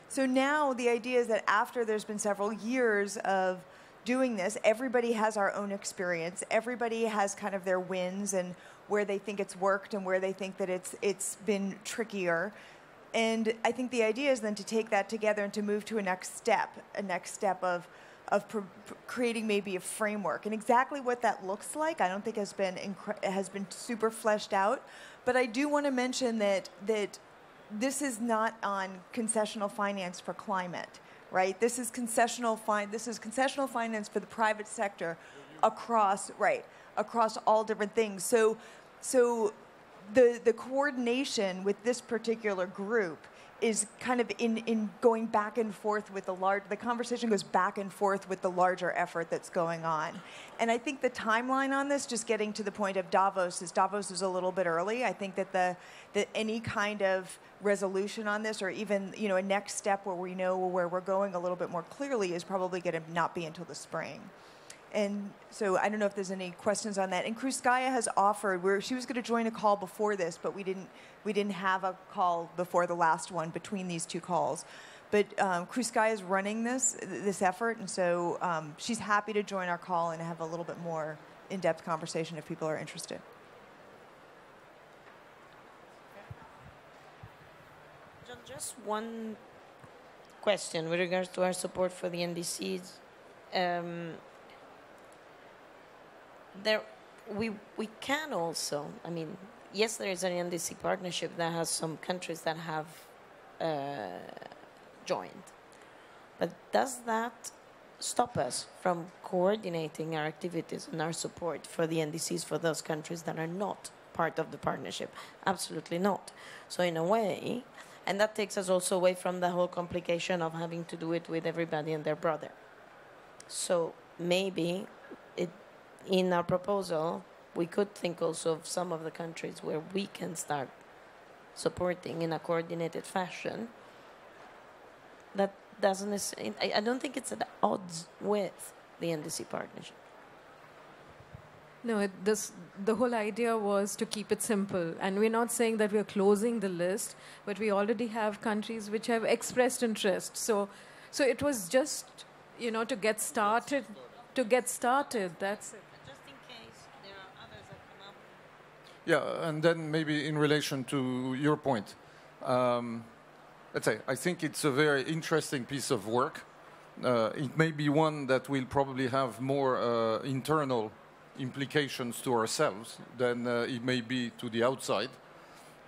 So now the idea is that after there's been several years of doing this, everybody has our own experience. Everybody has kind of their wins and where they think it's worked and where they think that it's been trickier. And I think the idea is then to take that together and to move to a next step of creating maybe a framework. And exactly what that looks like, I don't think has been super fleshed out. But I do want to mention that this is not on concessional finance for climate. Right, this is concessional finance for the private sector across all different things. So the coordination with this particular group is kind of in going back and forth with the conversation goes back and forth with the larger effort that's going on. And I think the timeline on this, just getting to the point of Davos is a little bit early. I think that any kind of resolution on this, or even a next step where we know where we're going a little bit more clearly, is probably going to not be until the spring. And so I don't know if there's any questions on that. And Kruzskaya has offered, she was going to join a call before this, but we didn't have a call before the last one between these two calls. But Kruzskaya is running this effort, and so she's happy to join our call and have a little bit more in-depth conversation if people are interested. John, just one question with regards to our support for the NDCs. We can also, yes, there is an NDC partnership that has some countries that have joined. But does that stop us from coordinating our activities and our support for the NDCs for those countries that are not part of the partnership? Absolutely not. So in a way, and that takes us also away from the whole complication of having to do it with everybody and their brother. So maybe in our proposal, we could think also of some of the countries where we can start supporting in a coordinated fashion. That doesn't necessarily, I don't think it's at odds with the NDC partnership. No, the whole idea was to keep it simple. And we're not saying that we're closing the list, but we already have countries which have expressed interest. So it was just, to get started. That's it. Yeah, and then maybe in relation to your point, let's say, I think it's a very interesting piece of work. It may be one that will probably have more internal implications to ourselves than it may be to the outside.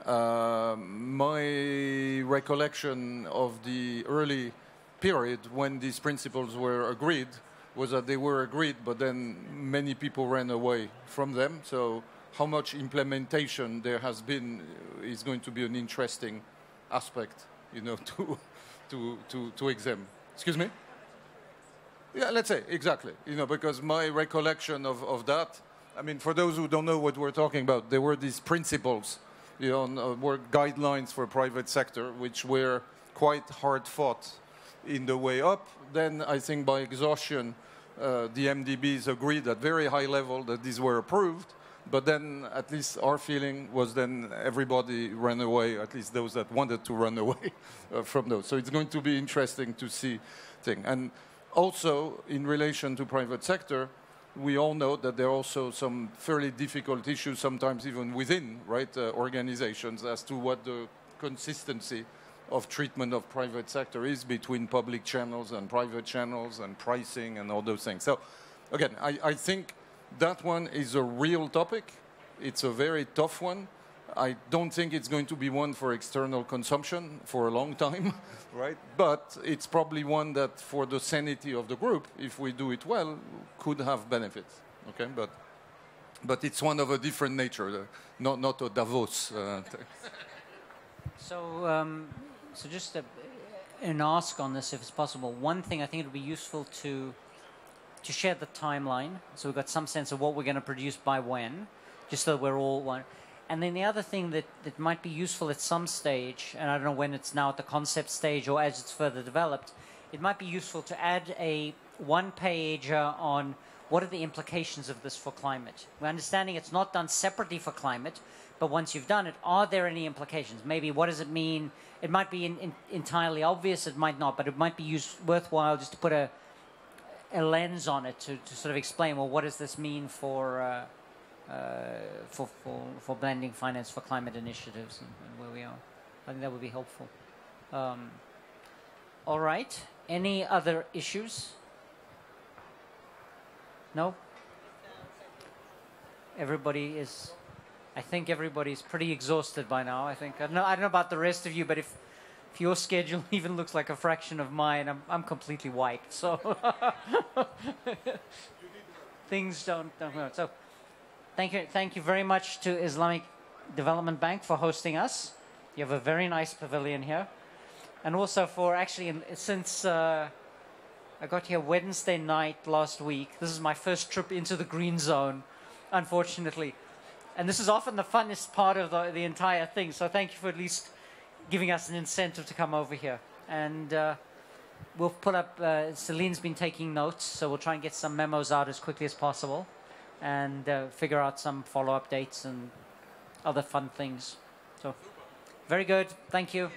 My recollection of the early period when these principles were agreed was that they were agreed, but then many people ran away from them. So how much implementation there has been is going to be an interesting aspect, to examine. Excuse me? Yeah, let's say, exactly. Because my recollection of that, for those who don't know what we're talking about, there were these principles, were guidelines for private sector, which were quite hard fought in the way up. Then I think by exhaustion, the MDBs agreed at very high level that these were approved. But then at least our feeling was then everybody ran away, at least those that wanted to run away from those. So it's going to be interesting to see things. And also, in relation to private sector, we all know that there are also some fairly difficult issues, sometimes even within organizations, as to what the consistency of treatment of private sector is between public channels and private channels and pricing and all those things. So again, I think that one is a real topic. It's a very tough one. I don't think it's going to be one for external consumption for a long time, right? But it's probably one that, for the sanity of the group, if we do it well, could have benefits. Okay, but it's one of a different nature, not a Davos. So just an ask on this, if it's possible. One thing I think it would be useful to share the timeline, so we've got some sense of what we're going to produce by when, just so we're all one. And then the other thing that might be useful at some stage, and I don't know when it's now at the concept stage or as it's further developed, it might be useful to add a one-pager on what are the implications of this for climate. We're understanding it's not done separately for climate, but once you've done it, are there any implications? Maybe what does it mean? It might be entirely obvious, it might not, but it might be worthwhile just to put a lens on it to sort of explain, well, what does this mean for blending finance for climate initiatives and where we are. I think that would be helpful. All right. Any other issues? No? I think everybody's pretty exhausted by now. I don't know about the rest of you, but if your schedule even looks like a fraction of mine, I'm completely wiped. So things don't work. So thank you very much to Islamic Development Bank for hosting us. You have a very nice pavilion here. And also for actually, since I got here Wednesday night last week, this is my first trip into the green zone, unfortunately. And this is often the funnest part of the entire thing. So thank you for at least giving us an incentive to come over here. And we'll put up, Celine's been taking notes, so we'll try and get some memos out as quickly as possible and figure out some follow-up dates and other fun things. So, very good. Thank you.